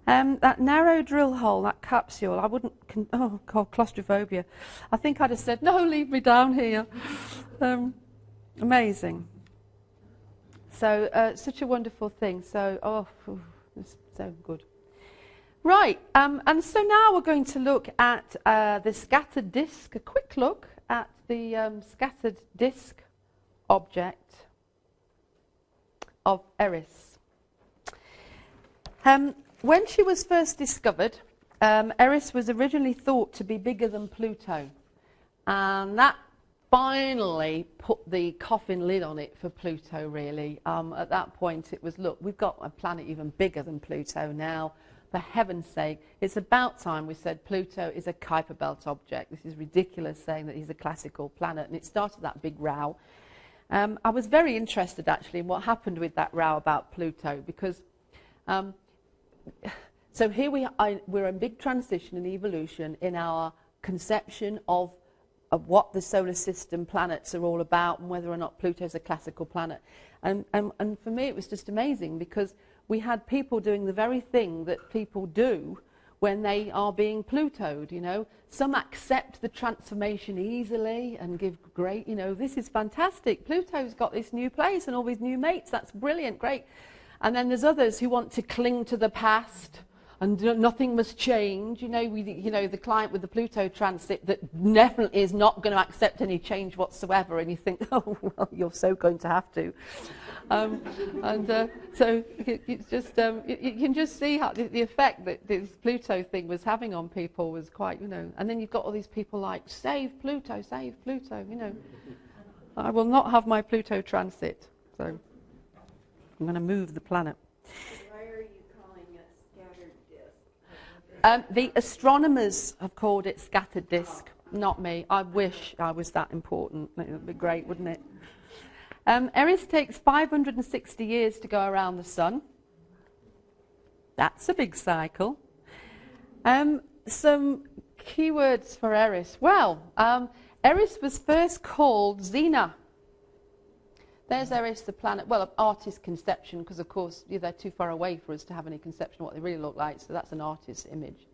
That narrow drill hole, that capsule, I wouldn't, oh God, claustrophobia. I think I'd have said, no, leave me down here. Amazing. So, such a wonderful thing. So, it's so good. Right, and so now we're going to look at the scattered disk, a quick look at the scattered disk object of Eris. When she was first discovered, Eris was originally thought to be bigger than Pluto, and that finally put the coffin lid on it for Pluto, really. At that point it was, look, we've got a planet even bigger than Pluto now. For heaven's sake, it's about time we said Pluto is a Kuiper belt object. This is ridiculous saying that he's a classical planet, and it started that big row. I was very interested actually in what happened with that row about Pluto, because so here we're in big transition and evolution in our conception of what the solar system planets are all about, and whether or not Pluto's a classical planet. And for me it was just amazing, because we had people doing the very thing that people do when they are being Plutoed, you know. Some accept the transformation easily and give great, you know, this is fantastic, Pluto's got this new place and all these new mates, that's brilliant, great. And then there's others who want to cling to the past and nothing must change. You know, the client with the Pluto transit that definitely is not going to accept any change whatsoever, and you think, oh, well, you're so going to have to. So it's just, you can just see how the effect that this Pluto thing was having on people was quite, you know. And then you've got all these people like, save Pluto, you know. I will not have my Pluto transit, so I'm going to move the planet. Why are you calling it scattered disk? The astronomers have called it scattered disk, not me. I wish I was that important. It would be great, wouldn't it? Eris takes 560 years to go around the sun. That's a big cycle. Some keywords for Eris. Well, Eris was first called Xena. There's Eris, the planet. Well, an artist's conception, because, of course, they're too far away for us to have any conception of what they really look like, so that's an artist's image.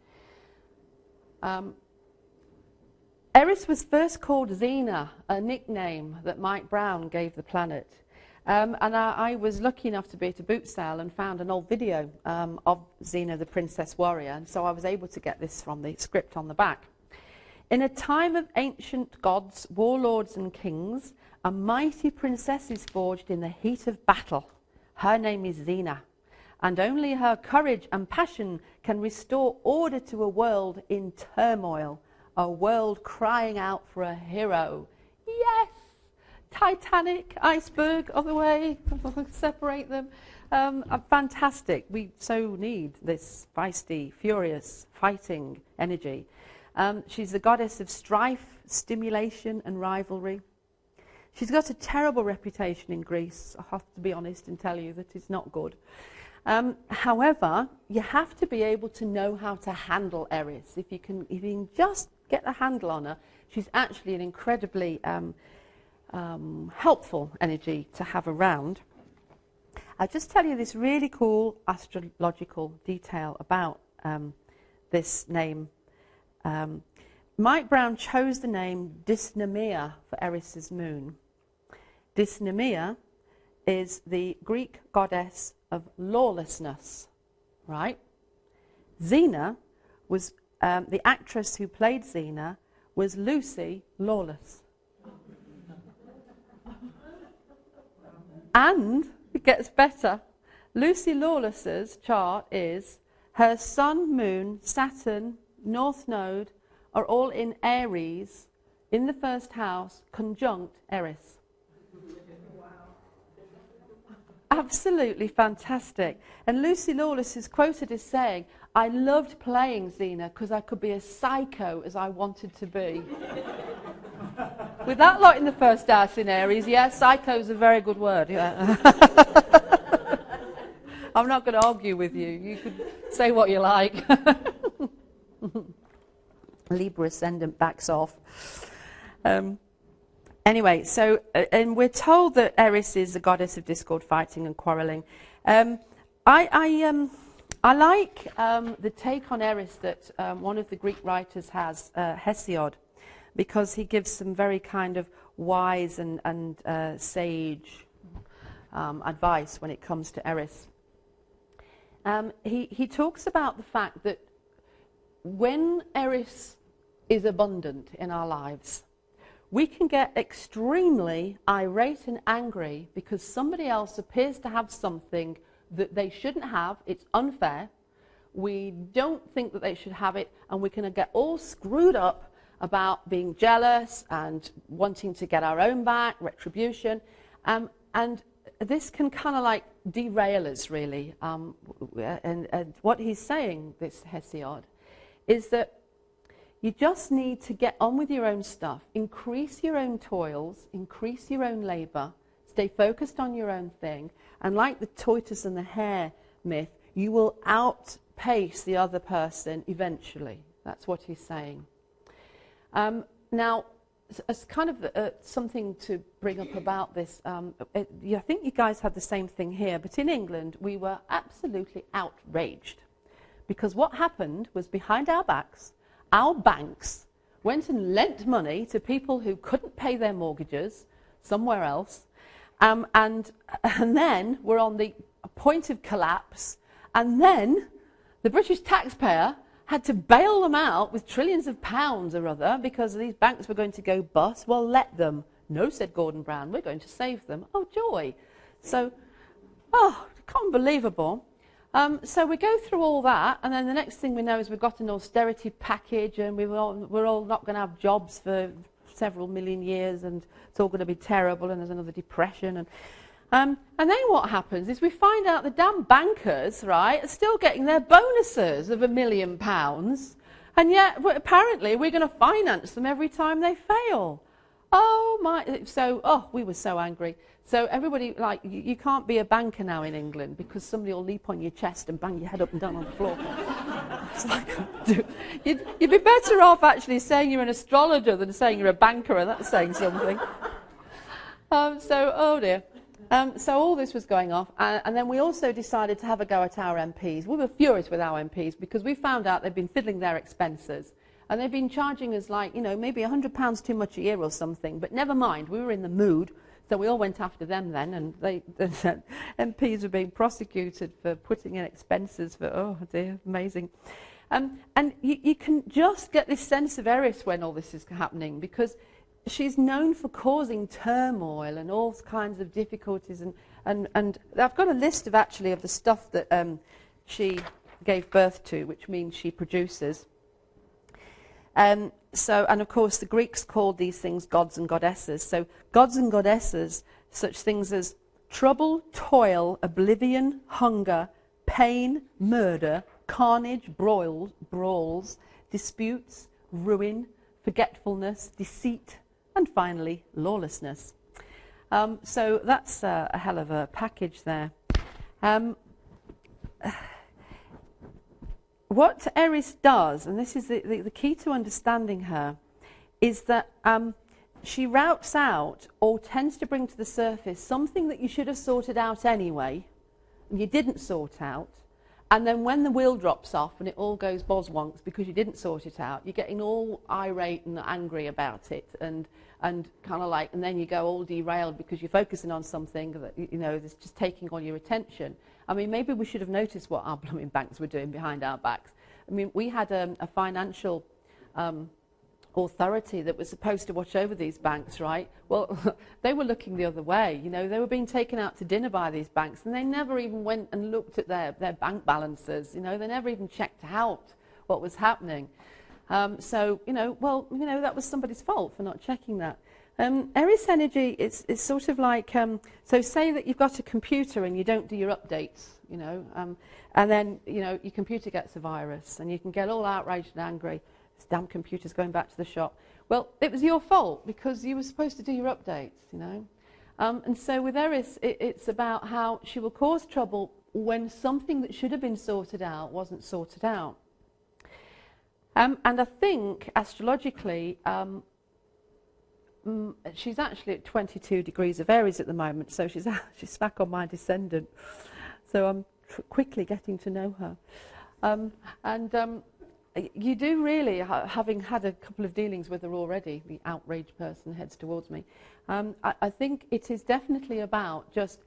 Eris was first called Xena, a nickname that Mike Brown gave the planet. And I was lucky enough to be at a boot sale and found an old video of Xena, the princess warrior, and so I was able to get this from the script on the back. In a time of ancient gods, warlords and kings, a mighty princess is forged in the heat of battle. Her name is Xena, and only her courage and passion can restore order to a world in turmoil, a world crying out for a hero. Yes! Titanic, iceberg, other way, separate them. Fantastic. We so need this feisty, furious, fighting energy. She's the goddess of strife, stimulation and rivalry. She's got a terrible reputation in Greece. I have to be honest and tell you that it's not good. However, you have to be able to know how to handle Eris. If you can just get a handle on her, she's actually an incredibly helpful energy to have around. I'll just tell you this really cool astrological detail about this name. Mike Brown chose the name Dysnomia for Eris's moon. Dysnomia is the Greek goddess of lawlessness, right? Xena was the actress who played Xena was Lucy Lawless. And it gets better. Lucy Lawless's chart is her Sun, Moon, Saturn, North Node are all in Aries in the first house, conjunct Eris. Absolutely fantastic. And Lucy Lawless is quoted as saying, "I loved playing Xena because I could be as psycho as I wanted to be." With that lot in the first house in Aries, yeah, psycho is a very good word. Yeah. I'm not going to argue with you. You can say what you like. Libra ascendant backs off. Anyway, so and we're told that Eris is the goddess of discord, fighting, and quarrelling. I like the take on Eris that one of the Greek writers has, Hesiod, because he gives some very kind of wise and sage advice when it comes to Eris. He talks about the fact that when Eris is abundant in our lives, we can get extremely irate and angry because somebody else appears to have something that they shouldn't have. It's unfair. We don't think that they should have it, and we can get all screwed up about being jealous and wanting to get our own back, retribution. And this can kind of like derail us, really. And what he's saying, this Hesiod, is that you just need to get on with your own stuff, increase your own toils, increase your own labour, stay focused on your own thing, and like the tortoise and the hare myth, you will outpace the other person eventually. That's what he's saying. Now, as kind of something to bring up about this, I think you guys had the same thing here, but in England we were absolutely outraged because what happened was behind our backs, our banks went and lent money to people who couldn't pay their mortgages somewhere else, and then were on the point of collapse, and then the British taxpayer had to bail them out with trillions of pounds or other because these banks were going to go bust. Well, let them. No, said Gordon Brown, we're going to save them. Oh, joy. So, unbelievable. So we go through all that, and then the next thing we know is we've got an austerity package, and we're all not going to have jobs for several million years, and it's all going to be terrible, and there's another depression. And then what happens is we find out the damn bankers, right, are still getting their bonuses of £1 million, and yet apparently we're going to finance them every time they fail. Oh my! So we were so angry. So everybody, like, you can't be a banker now in England because somebody will leap on your chest and bang your head up and down on the floor. It's like, you'd be better off actually saying you're an astrologer than saying you're a banker, and that's saying something. Oh dear. So all this was going off, and then we also decided to have a go at our MPs. We were furious with our MPs because we found out they'd been fiddling their expenses, and they'd been charging us like, maybe £100 too much a year or something, but never mind, we were in the mood, so we all went after them then, and the MPs were being prosecuted for putting in expenses for, oh dear, amazing. And you can just get this sense of Eris when all this is happening, because she's known for causing turmoil and all kinds of difficulties, and I've got a list of the stuff that she gave birth to, which means she produces. And of course the Greeks called these things gods and goddesses. So gods and goddesses, such things as trouble, toil, oblivion, hunger, pain, murder, carnage, brawls, disputes, ruin, forgetfulness, deceit, and finally, lawlessness. So that's a hell of a package there. What Eris does, and this is the key to understanding her, is that she routes out or tends to bring to the surface something that you should have sorted out anyway, and you didn't sort out. And then when the wheel drops off and it all goes boswonks because you didn't sort it out, you're getting all irate and angry about it, and kind of like, and then you go all derailed because you're focusing on something that, that's just taking all your attention. I mean, maybe we should have noticed what our blooming banks were doing behind our backs. I mean, we had a financial authority that was supposed to watch over these banks, right? Well, they were looking the other way. You know, they were being taken out to dinner by these banks, and they never even went and looked at their bank balances. You know, they never even checked out what was happening. So, you know, well, you know, that was somebody's fault for not checking that. Eris energy is sort of like, so say that you've got a computer and you don't do your updates, you know, and then, you know, your computer gets a virus and you can get all outraged and angry. This damn computer's going back to the shop. Well, it was your fault because you were supposed to do your updates, you know. And so with Eris, it's about how she will cause trouble when something that should have been sorted out wasn't sorted out. And I think, astrologically, she's actually at 22 degrees of Aries at the moment, so she's back on my descendant. So I'm quickly getting to know her. You do really, having had a couple of dealings with her already, the outraged person heads towards me, I think it is definitely about just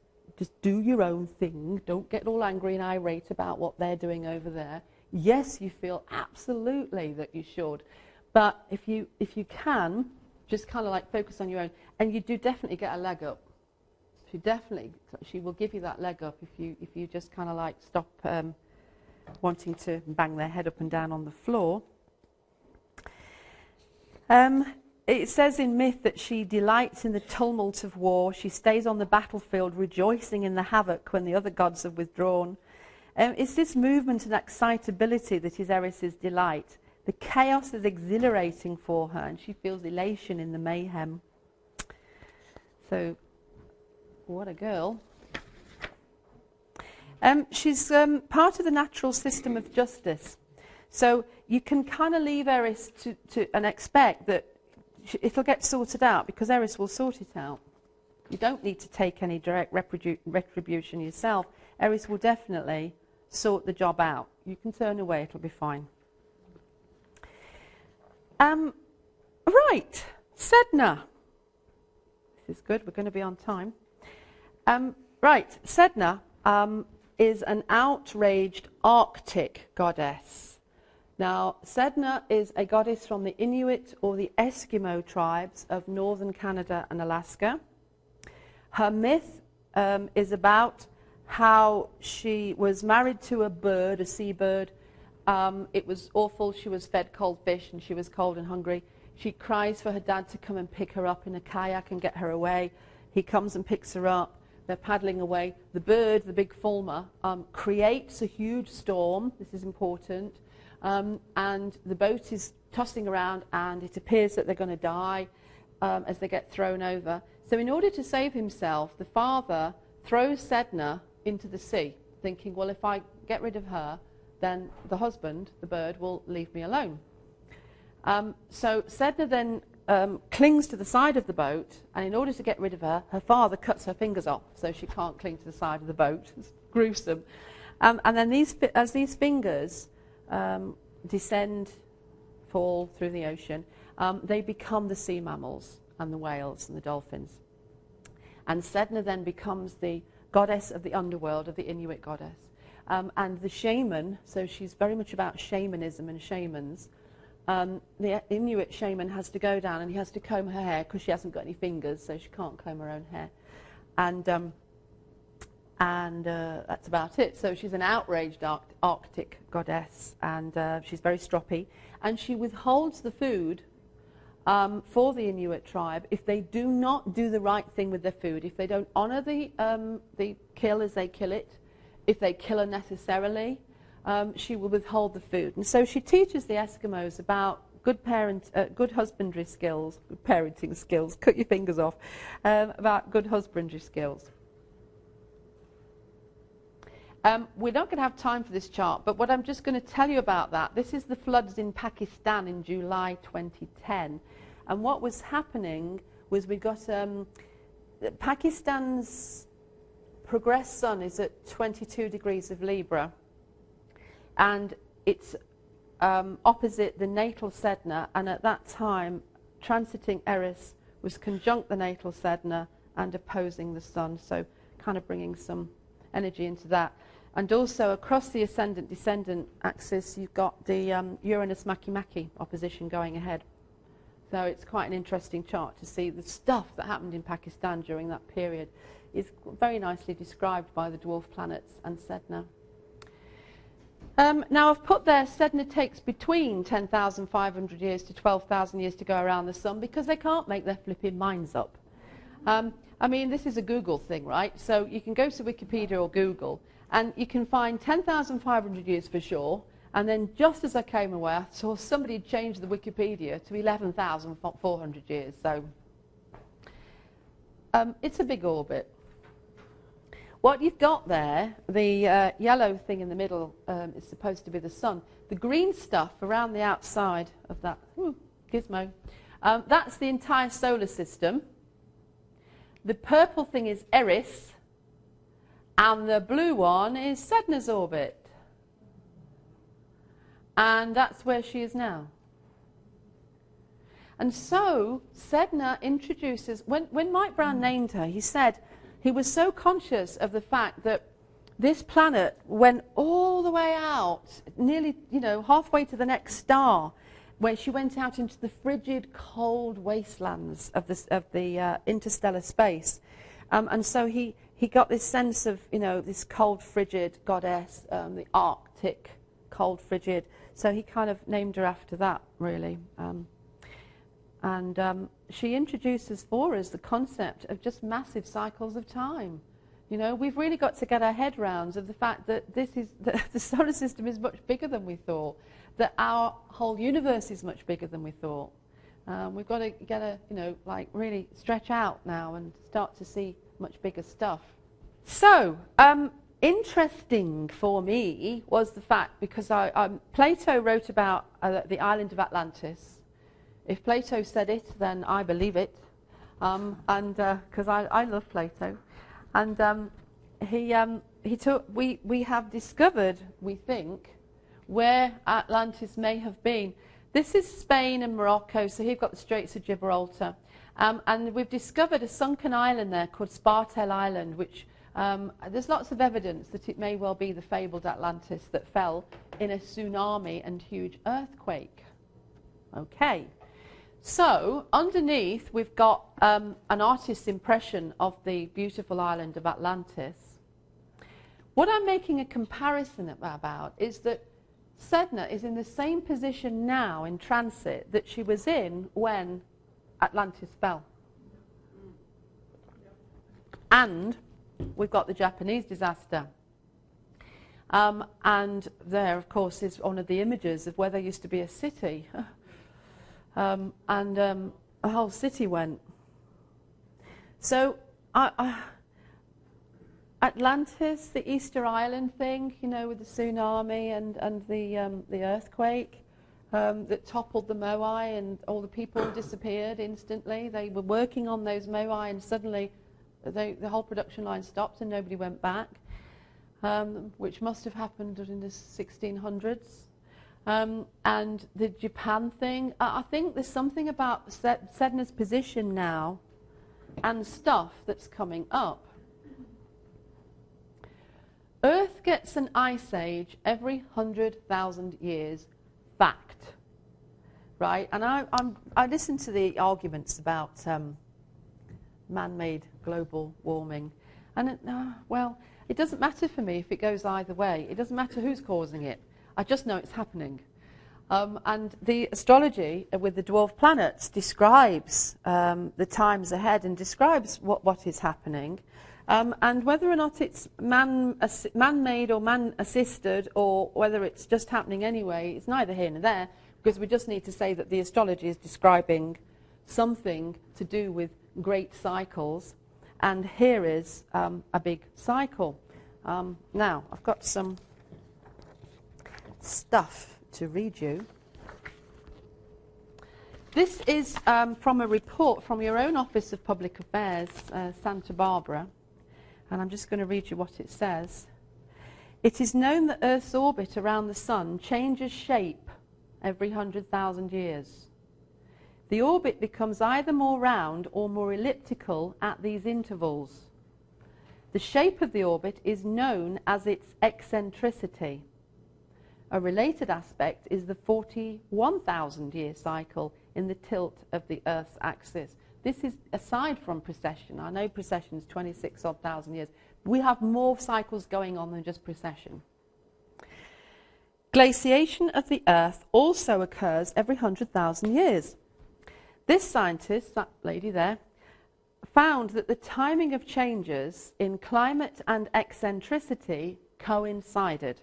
do your own thing. Don't get all angry and irate about what they're doing over there. Yes, you feel absolutely that you should, but if you can, just kind of like focus on your own, and you do definitely get a leg up. She will give you that leg up if you just kind of like stop wanting to bang their head up and down on the floor. It says in myth that she delights in the tumult of war. She stays on the battlefield rejoicing in the havoc when the other gods have withdrawn. It's this movement and excitability that is Eris's delight. The chaos is exhilarating for her and she feels elation in the mayhem. So, what a girl. She's part of the natural system of justice. So you can kind of leave Eris and expect that it'll get sorted out because Eris will sort it out. You don't need to take any direct retribution yourself. Eris will definitely sort the job out. You can turn away, it'll be fine. Right, Sedna. This is good, we're going to be on time. Right, Sedna is an outraged Arctic goddess. Now, Sedna is a goddess from the Inuit or the Eskimo tribes of northern Canada and Alaska. Her myth is about how she was married to a bird, a seabird. It was awful. She was fed cold fish and she was cold and hungry. She cries for her dad to come and pick her up in a kayak and get her away. He comes and picks her up. They're paddling away. The bird, the big fulmar, creates a huge storm. This is important. And the boat is tossing around and it appears that they're going to die as they get thrown over. So in order to save himself, the father throws Sedna into the sea, thinking, well, if I get rid of her, then the husband, the bird, will leave me alone. So Sedna then clings to the side of the boat, and in order to get rid of her, her father cuts her fingers off, so she can't cling to the side of the boat. It's gruesome. And then as these fingers descend, fall through the ocean, they become the sea mammals and the whales and the dolphins. And Sedna then becomes the goddess of the underworld, of the Inuit goddess. And the shaman, so she's very much about shamanism and shamans. The Inuit shaman has to go down and he has to comb her hair because she hasn't got any fingers, so she can't comb her own hair. And that's about it. So she's an outraged Arctic goddess, and she's very stroppy. And she withholds the food for the Inuit tribe if they do not do the right thing with their food, if they don't honour the kill as they kill it, if they kill unnecessarily, she will withhold the food. And so she teaches the Eskimos about good husbandry skills, good parenting skills, cut your fingers off, about good husbandry skills. We're not going to have time for this chart, but what I'm just going to tell you about that, this is the floods in Pakistan in July 2010. And what was happening was we got Pakistan's progressed sun is at 22 degrees of Libra, and it's opposite the natal Sedna, and at that time transiting Eris was conjunct the natal Sedna and opposing the sun, so kind of bringing some energy into that. And also across the ascendant-descendant axis, you've got the Uranus-Makemake opposition going ahead. So it's quite an interesting chart to see the stuff that happened in Pakistan during that period. Is very nicely described by the dwarf planets and Sedna. Now I've put there Sedna takes between 10,500 years to 12,000 years to go around the sun because they can't make their flipping minds up. I mean, this is a Google thing, right? So you can go to Wikipedia or Google and you can find 10,500 years for sure. And then just as I came away, I saw somebody change the Wikipedia to 11,400 years. So it's a big orbit. What you've got there, the yellow thing in the middle is supposed to be the sun. The green stuff around the outside of that gizmo, that's the entire solar system. The purple thing is Eris, and the blue one is Sedna's orbit. And that's where she is now. And so Sedna introduces, when Mike Brown named her, he said he was so conscious of the fact that this planet went all the way out, nearly, halfway to the next star, where she went out into the frigid, cold wastelands of the interstellar space. And so he got this sense of, this cold, frigid goddess, the Arctic, cold, frigid. So he kind of named her after that, really. She introduces for us the concept of just massive cycles of time. We've really got to get our head round of the fact that the solar system is much bigger than we thought, that our whole universe is much bigger than we thought. We've got to really stretch out now and start to see much bigger stuff. So, interesting for me was the fact, because Plato wrote about the island of Atlantis. If Plato said it, then I believe it, because I love Plato. And we have discovered, we think, where Atlantis may have been. This is Spain and Morocco, so here you've got the Straits of Gibraltar. And we've discovered a sunken island there called Spartel Island, which there's lots of evidence that it may well be the fabled Atlantis that fell in a tsunami and huge earthquake. Okay. So underneath we've got an artist's impression of the beautiful island of Atlantis. What I'm making a comparison about is that Sedna is in the same position now in transit that she was in when Atlantis fell. And we've got the Japanese disaster. And there, of course, is one of the images of where there used to be a city. And a whole city went. So Atlantis, the Easter Island thing, with the tsunami and the earthquake that toppled the moai, and all the people disappeared instantly. They were working on those moai, and suddenly the whole production line stopped and nobody went back, which must have happened in the 1600s. And the Japan thing, I think there's something about Sedna's position now and stuff that's coming up. Earth gets an ice age every 100,000 years, fact. Right? And I listen to the arguments about man-made global warming. And, it doesn't matter for me if it goes either way. It doesn't matter who's causing it. I just know it's happening. And the astrology with the dwarf planets describes the times ahead and describes what is happening. And whether or not it's man-made or man-assisted, or whether it's just happening anyway, it's neither here nor there, because we just need to say that the astrology is describing something to do with great cycles. And here is a big cycle. Now, I've got some stuff to read you. This is from a report from your own Office of Public Affairs, Santa Barbara, and I'm just going to read you what it says. It is known that Earth's orbit around the Sun changes shape every 100,000 years. The orbit becomes either more round or more elliptical at these intervals. The shape of the orbit is known as its eccentricity. A related aspect is the 41,000-year cycle in the tilt of the Earth's axis. This is aside from precession. I know precession is 26-odd thousand years. We have more cycles going on than just precession. Glaciation of the Earth also occurs every 100,000 years. This scientist, that lady there, found that the timing of changes in climate and eccentricity coincided.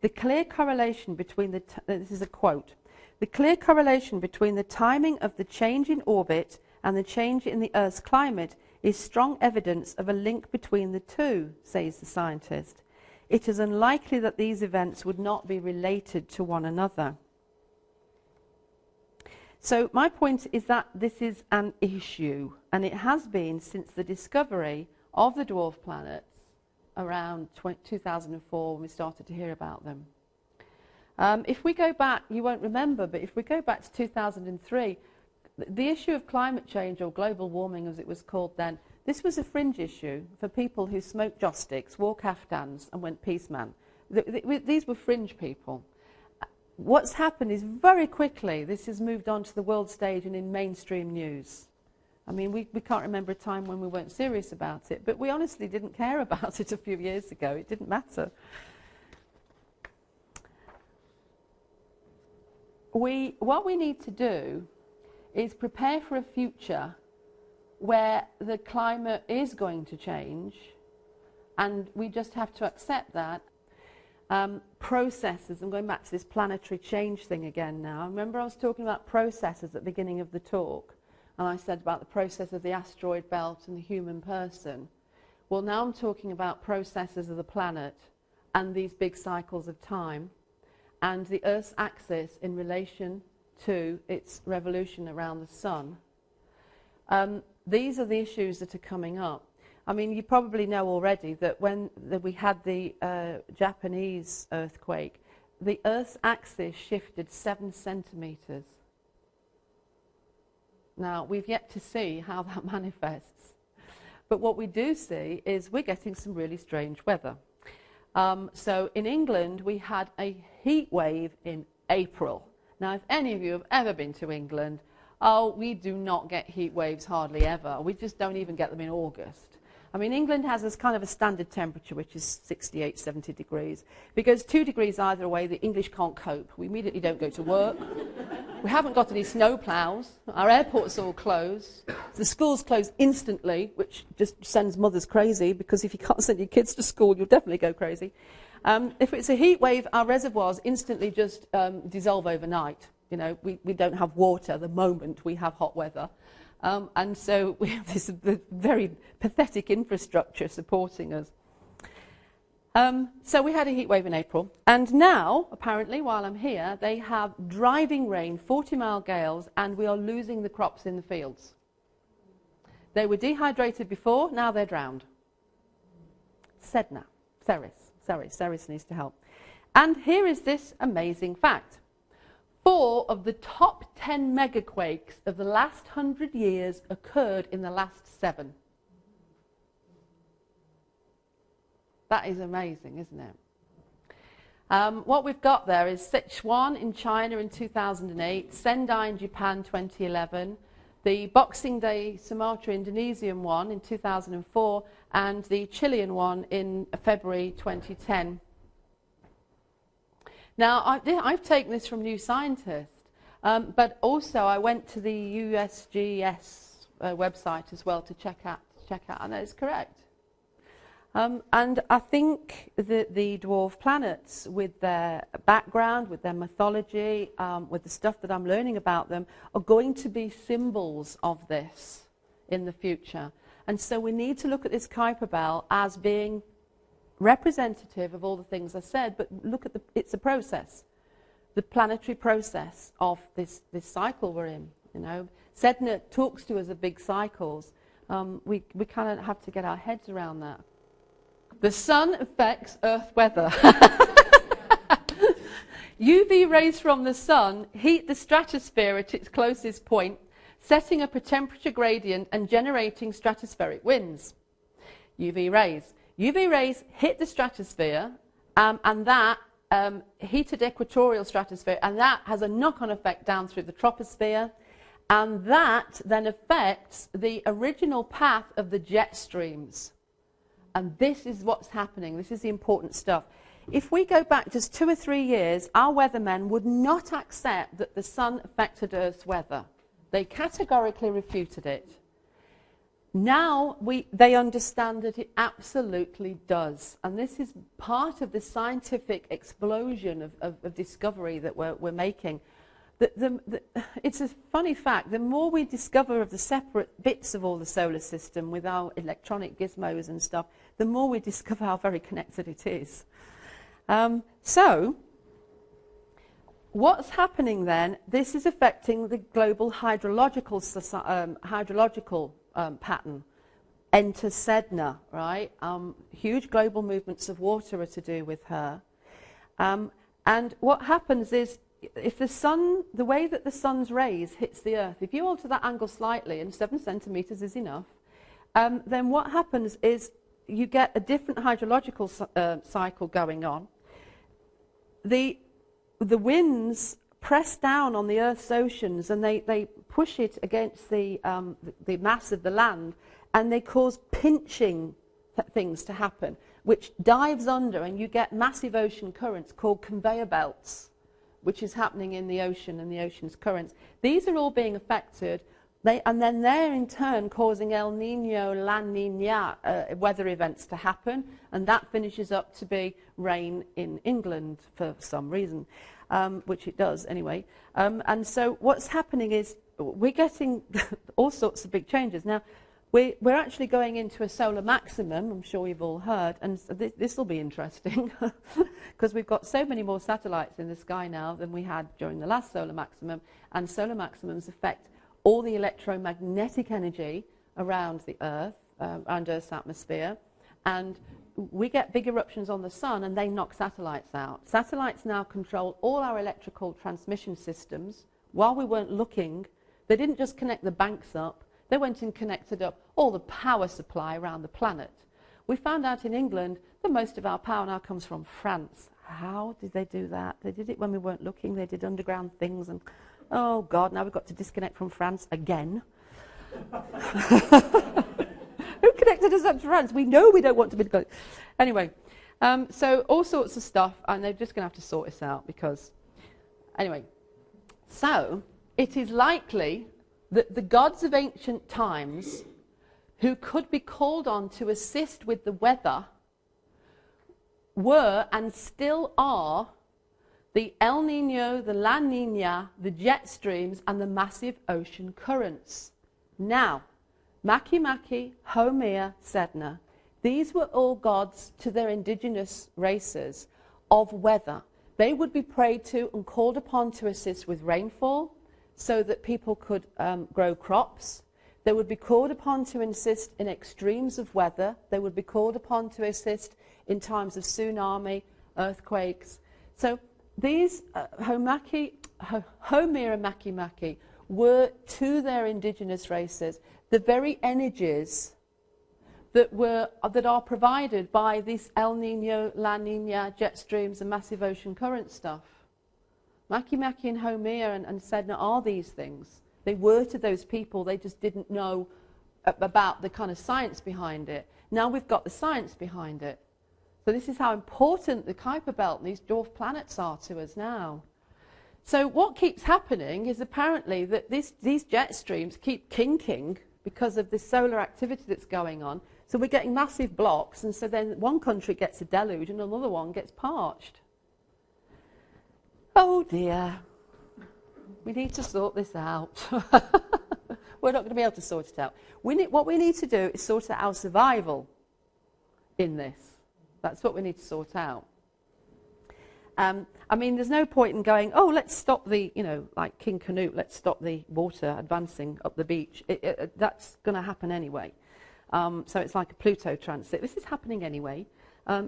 The clear correlation between this is a quote, the clear correlation between the timing of the change in orbit and the change in the Earth's climate is strong evidence of a link between the two, says the scientist. It is unlikely that these events would not be related to one another. So my point is that this is an issue, and it has been since the discovery of the dwarf planets around 2004 when we started to hear about them. If we go back, you won't remember, but if we go back to 2003, the issue of climate change, or global warming as it was called then, this was a fringe issue for people who smoked joss sticks, wore kaftans and went peace man. These were fringe people. What's happened is very quickly this has moved on to the world stage and in mainstream news. I mean, we can't remember a time when we weren't serious about it, but we honestly didn't care about it a few years ago. It didn't matter. What we need to do is prepare for a future where the climate is going to change, and we just have to accept that. Processes, I'm going back to this planetary change thing again now. Remember I was talking about processes at the beginning of the talk, and I said about the process of the asteroid belt and the human person. Well, now I'm talking about processes of the planet and these big cycles of time and the Earth's axis in relation to its revolution around the sun. These are the issues that are coming up. I mean, you probably know already that when we had the Japanese earthquake, the Earth's axis shifted 7 centimetres. Now, we've yet to see how that manifests. But what we do see is we're getting some really strange weather. So in England, we had a heat wave in April. Now, if any of you have ever been to England, we do not get heat waves hardly ever. We just don't even get them in August. I mean, England has this kind of a standard temperature, which is 68, 70 degrees. If it goes 2 degrees either way, the English can't cope. We immediately don't go to work. We haven't got any snow ploughs. Our airports are all closed. The schools close instantly, which just sends mothers crazy, because if you can't send your kids to school, you'll definitely go crazy. If it's a heat wave, our reservoirs instantly just dissolve overnight. You know, we don't have water the moment we have hot weather. And so we have this very pathetic infrastructure supporting us. So we had a heat wave in April. And now, apparently, while I'm here, they have driving rain, 40-mile gales, and we are losing the crops in the fields. They were dehydrated before, now they're drowned. Sedna, Ceres needs to help. And here is this amazing fact. 4 of the top 10 megaquakes of the last 100 years occurred in the last 7. That is amazing, isn't it? What we've got there is Sichuan in China in 2008, Sendai in Japan 2011, the Boxing Day Sumatra Indonesian one in 2004, and the Chilean one in February 2010. Now, I've taken this from New Scientist, but also I went to the USGS website as well to check out, and that is correct. And I think that the dwarf planets, with their background, with their mythology, with the stuff that I'm learning about them, are going to be symbols of this in the future. And so we need to look at this Kuiper belt as being representative of all the things I said, but look at it's a process, the planetary process of this cycle we're in. You know, Sedna talks to us of big cycles. We kind of have to get our heads around that. The sun affects Earth weather. UV rays from the sun heat the stratosphere at its closest point, setting up a temperature gradient and generating stratospheric winds. UV rays. UV rays hit the stratosphere, and that heated equatorial stratosphere, and that has a knock-on effect down through the troposphere, and that then affects the original path of the jet streams. And this is what's happening. This is the important stuff. If we go back just 2 or 3 years, our weathermen would not accept that the sun affected Earth's weather. They categorically refuted it. Now they understand that it absolutely does. And this is part of the scientific explosion of discovery that we're making. It's a funny fact. The more we discover of the separate bits of all the solar system with our electronic gizmos and stuff, the more we discover how very connected it is. So, what's happening then? This is affecting the global hydrological pattern. Enter Sedna, right? Huge global movements of water are to do with her. And what happens is, if the way that the sun's rays hits the Earth, if you alter that angle slightly, and 7 centimetres is enough, then what happens is you get a different hydrological cycle going on. The winds press down on the Earth's oceans, and they push it against the mass of the land, and they cause pinching things to happen, which dives under, and you get massive ocean currents called conveyor belts, which is happening in the ocean and the ocean's currents. These are all being affected, and then they're in turn causing El Nino, La Nina weather events to happen, and that finishes up to be rain in England for some reason, which it does anyway. And so what's happening is we're getting all sorts of big changes. Now, we're actually going into a solar maximum, I'm sure you've all heard, and this will be interesting because we've got so many more satellites in the sky now than we had during the last solar maximum, and solar maximums affect all the electromagnetic energy around the Earth, around Earth's atmosphere, and we get big eruptions on the sun and they knock satellites out. Satellites now control all our electrical transmission systems. While we weren't looking, they didn't just connect the banks up, they went and connected up all the power supply around the planet. We found out in England that most of our power now comes from France. How did they do that? They did it when we weren't looking. They did underground things, and oh God, now we've got to disconnect from France again. Who connected us up to France? We know we don't want to be connected. Anyway, so all sorts of stuff, and they're just going to have to sort this out because, anyway. So, it is likely that the gods of ancient times who could be called on to assist with the weather were and still are the El Nino, the La Nina, the jet streams, and the massive ocean currents. Now, Makemake, Haumea, Sedna, these were all gods to their indigenous races of weather. They would be prayed to and called upon to assist with rainfall so that people could grow crops. They would be called upon to assist in extremes of weather. They would be called upon to assist in times of tsunami, earthquakes. So these Haumea and Makemake were to their indigenous races the very energies that are provided by this El Nino, La Nina, jet streams and massive ocean current stuff. Makemake and Haumea and Sedna are these things. They were to those people, they just didn't know about the kind of science behind it. Now we've got the science behind it. So this is how important the Kuiper belt and these dwarf planets are to us now. So what keeps happening is apparently that these jet streams keep kinking because of the solar activity that's going on. So we're getting massive blocks, and so then one country gets a deluge and another one gets parched. Oh dear. We need to sort this out. We're not going to be able to sort it out. What we need to do is sort out our survival in this. That's what we need to sort out. I mean, there's no point in going, oh, let's stop the, like King Canute, let's stop the water advancing up the beach. That's going to happen anyway. So it's like a Pluto transit. This is happening anyway.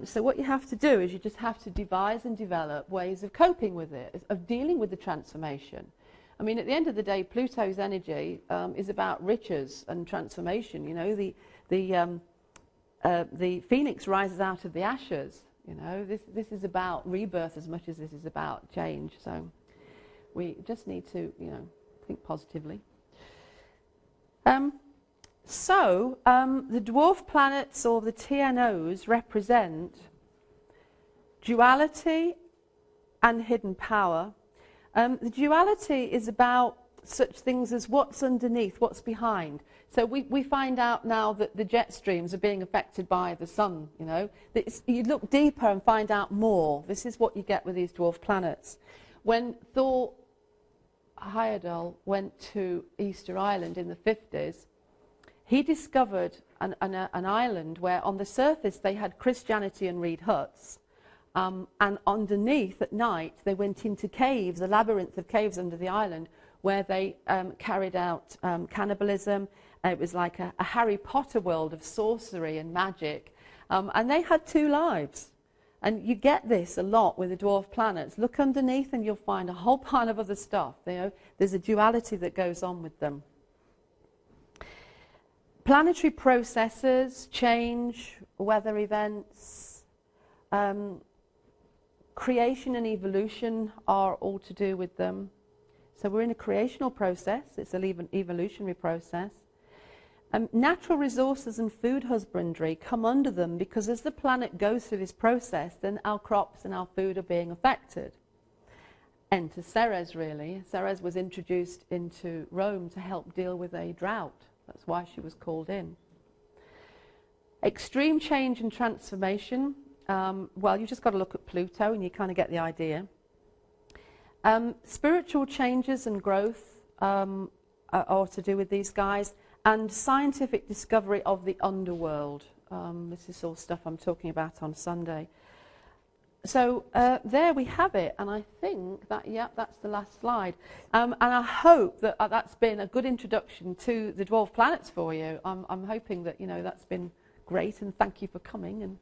So what you have to do is you just have to devise and develop ways of coping with it, of dealing with the transformation. I mean, at the end of the day, Pluto's energy is about riches and transformation. the phoenix rises out of the ashes. You know, this is about rebirth as much as this is about change. So we just need to, you know, think positively. The dwarf planets, or the TNOs, represent duality and hidden power. The duality is about such things as what's underneath, what's behind. So we find out now that the jet streams are being affected by the sun, you know. You look deeper and find out more. This is what you get with these dwarf planets. When Thor Heyerdahl went to Easter Island in the 50s, he discovered an island where on the surface they had Christianity and reed huts, and underneath at night they went into caves, a labyrinth of caves under the island, where they carried out cannibalism. It was like a Harry Potter world of sorcery and magic. And they had 2 lives. And you get this a lot with the dwarf planets. Look underneath and you'll find a whole pile of other stuff. You know, there's a duality that goes on with them. Planetary processes, change, weather events, creation and evolution are all to do with them. So we're in a creational process. It's an evolutionary process. Natural resources and food husbandry come under them because as the planet goes through this process, then our crops and our food are being affected. Enter Ceres, really. Ceres was introduced into Rome to help deal with a drought. That's why she was called in. Extreme change and transformation. Well, you just got to look at Pluto and you kind of get the idea. Spiritual changes and growth are to do with these guys, and scientific discovery of the underworld. This is all stuff I'm talking about on Sunday. So there we have it, and I think that, yeah, that's the last slide. And I hope that that's been a good introduction to the dwarf planets for you. I'm hoping that, you know, that's been great, and thank you for coming. And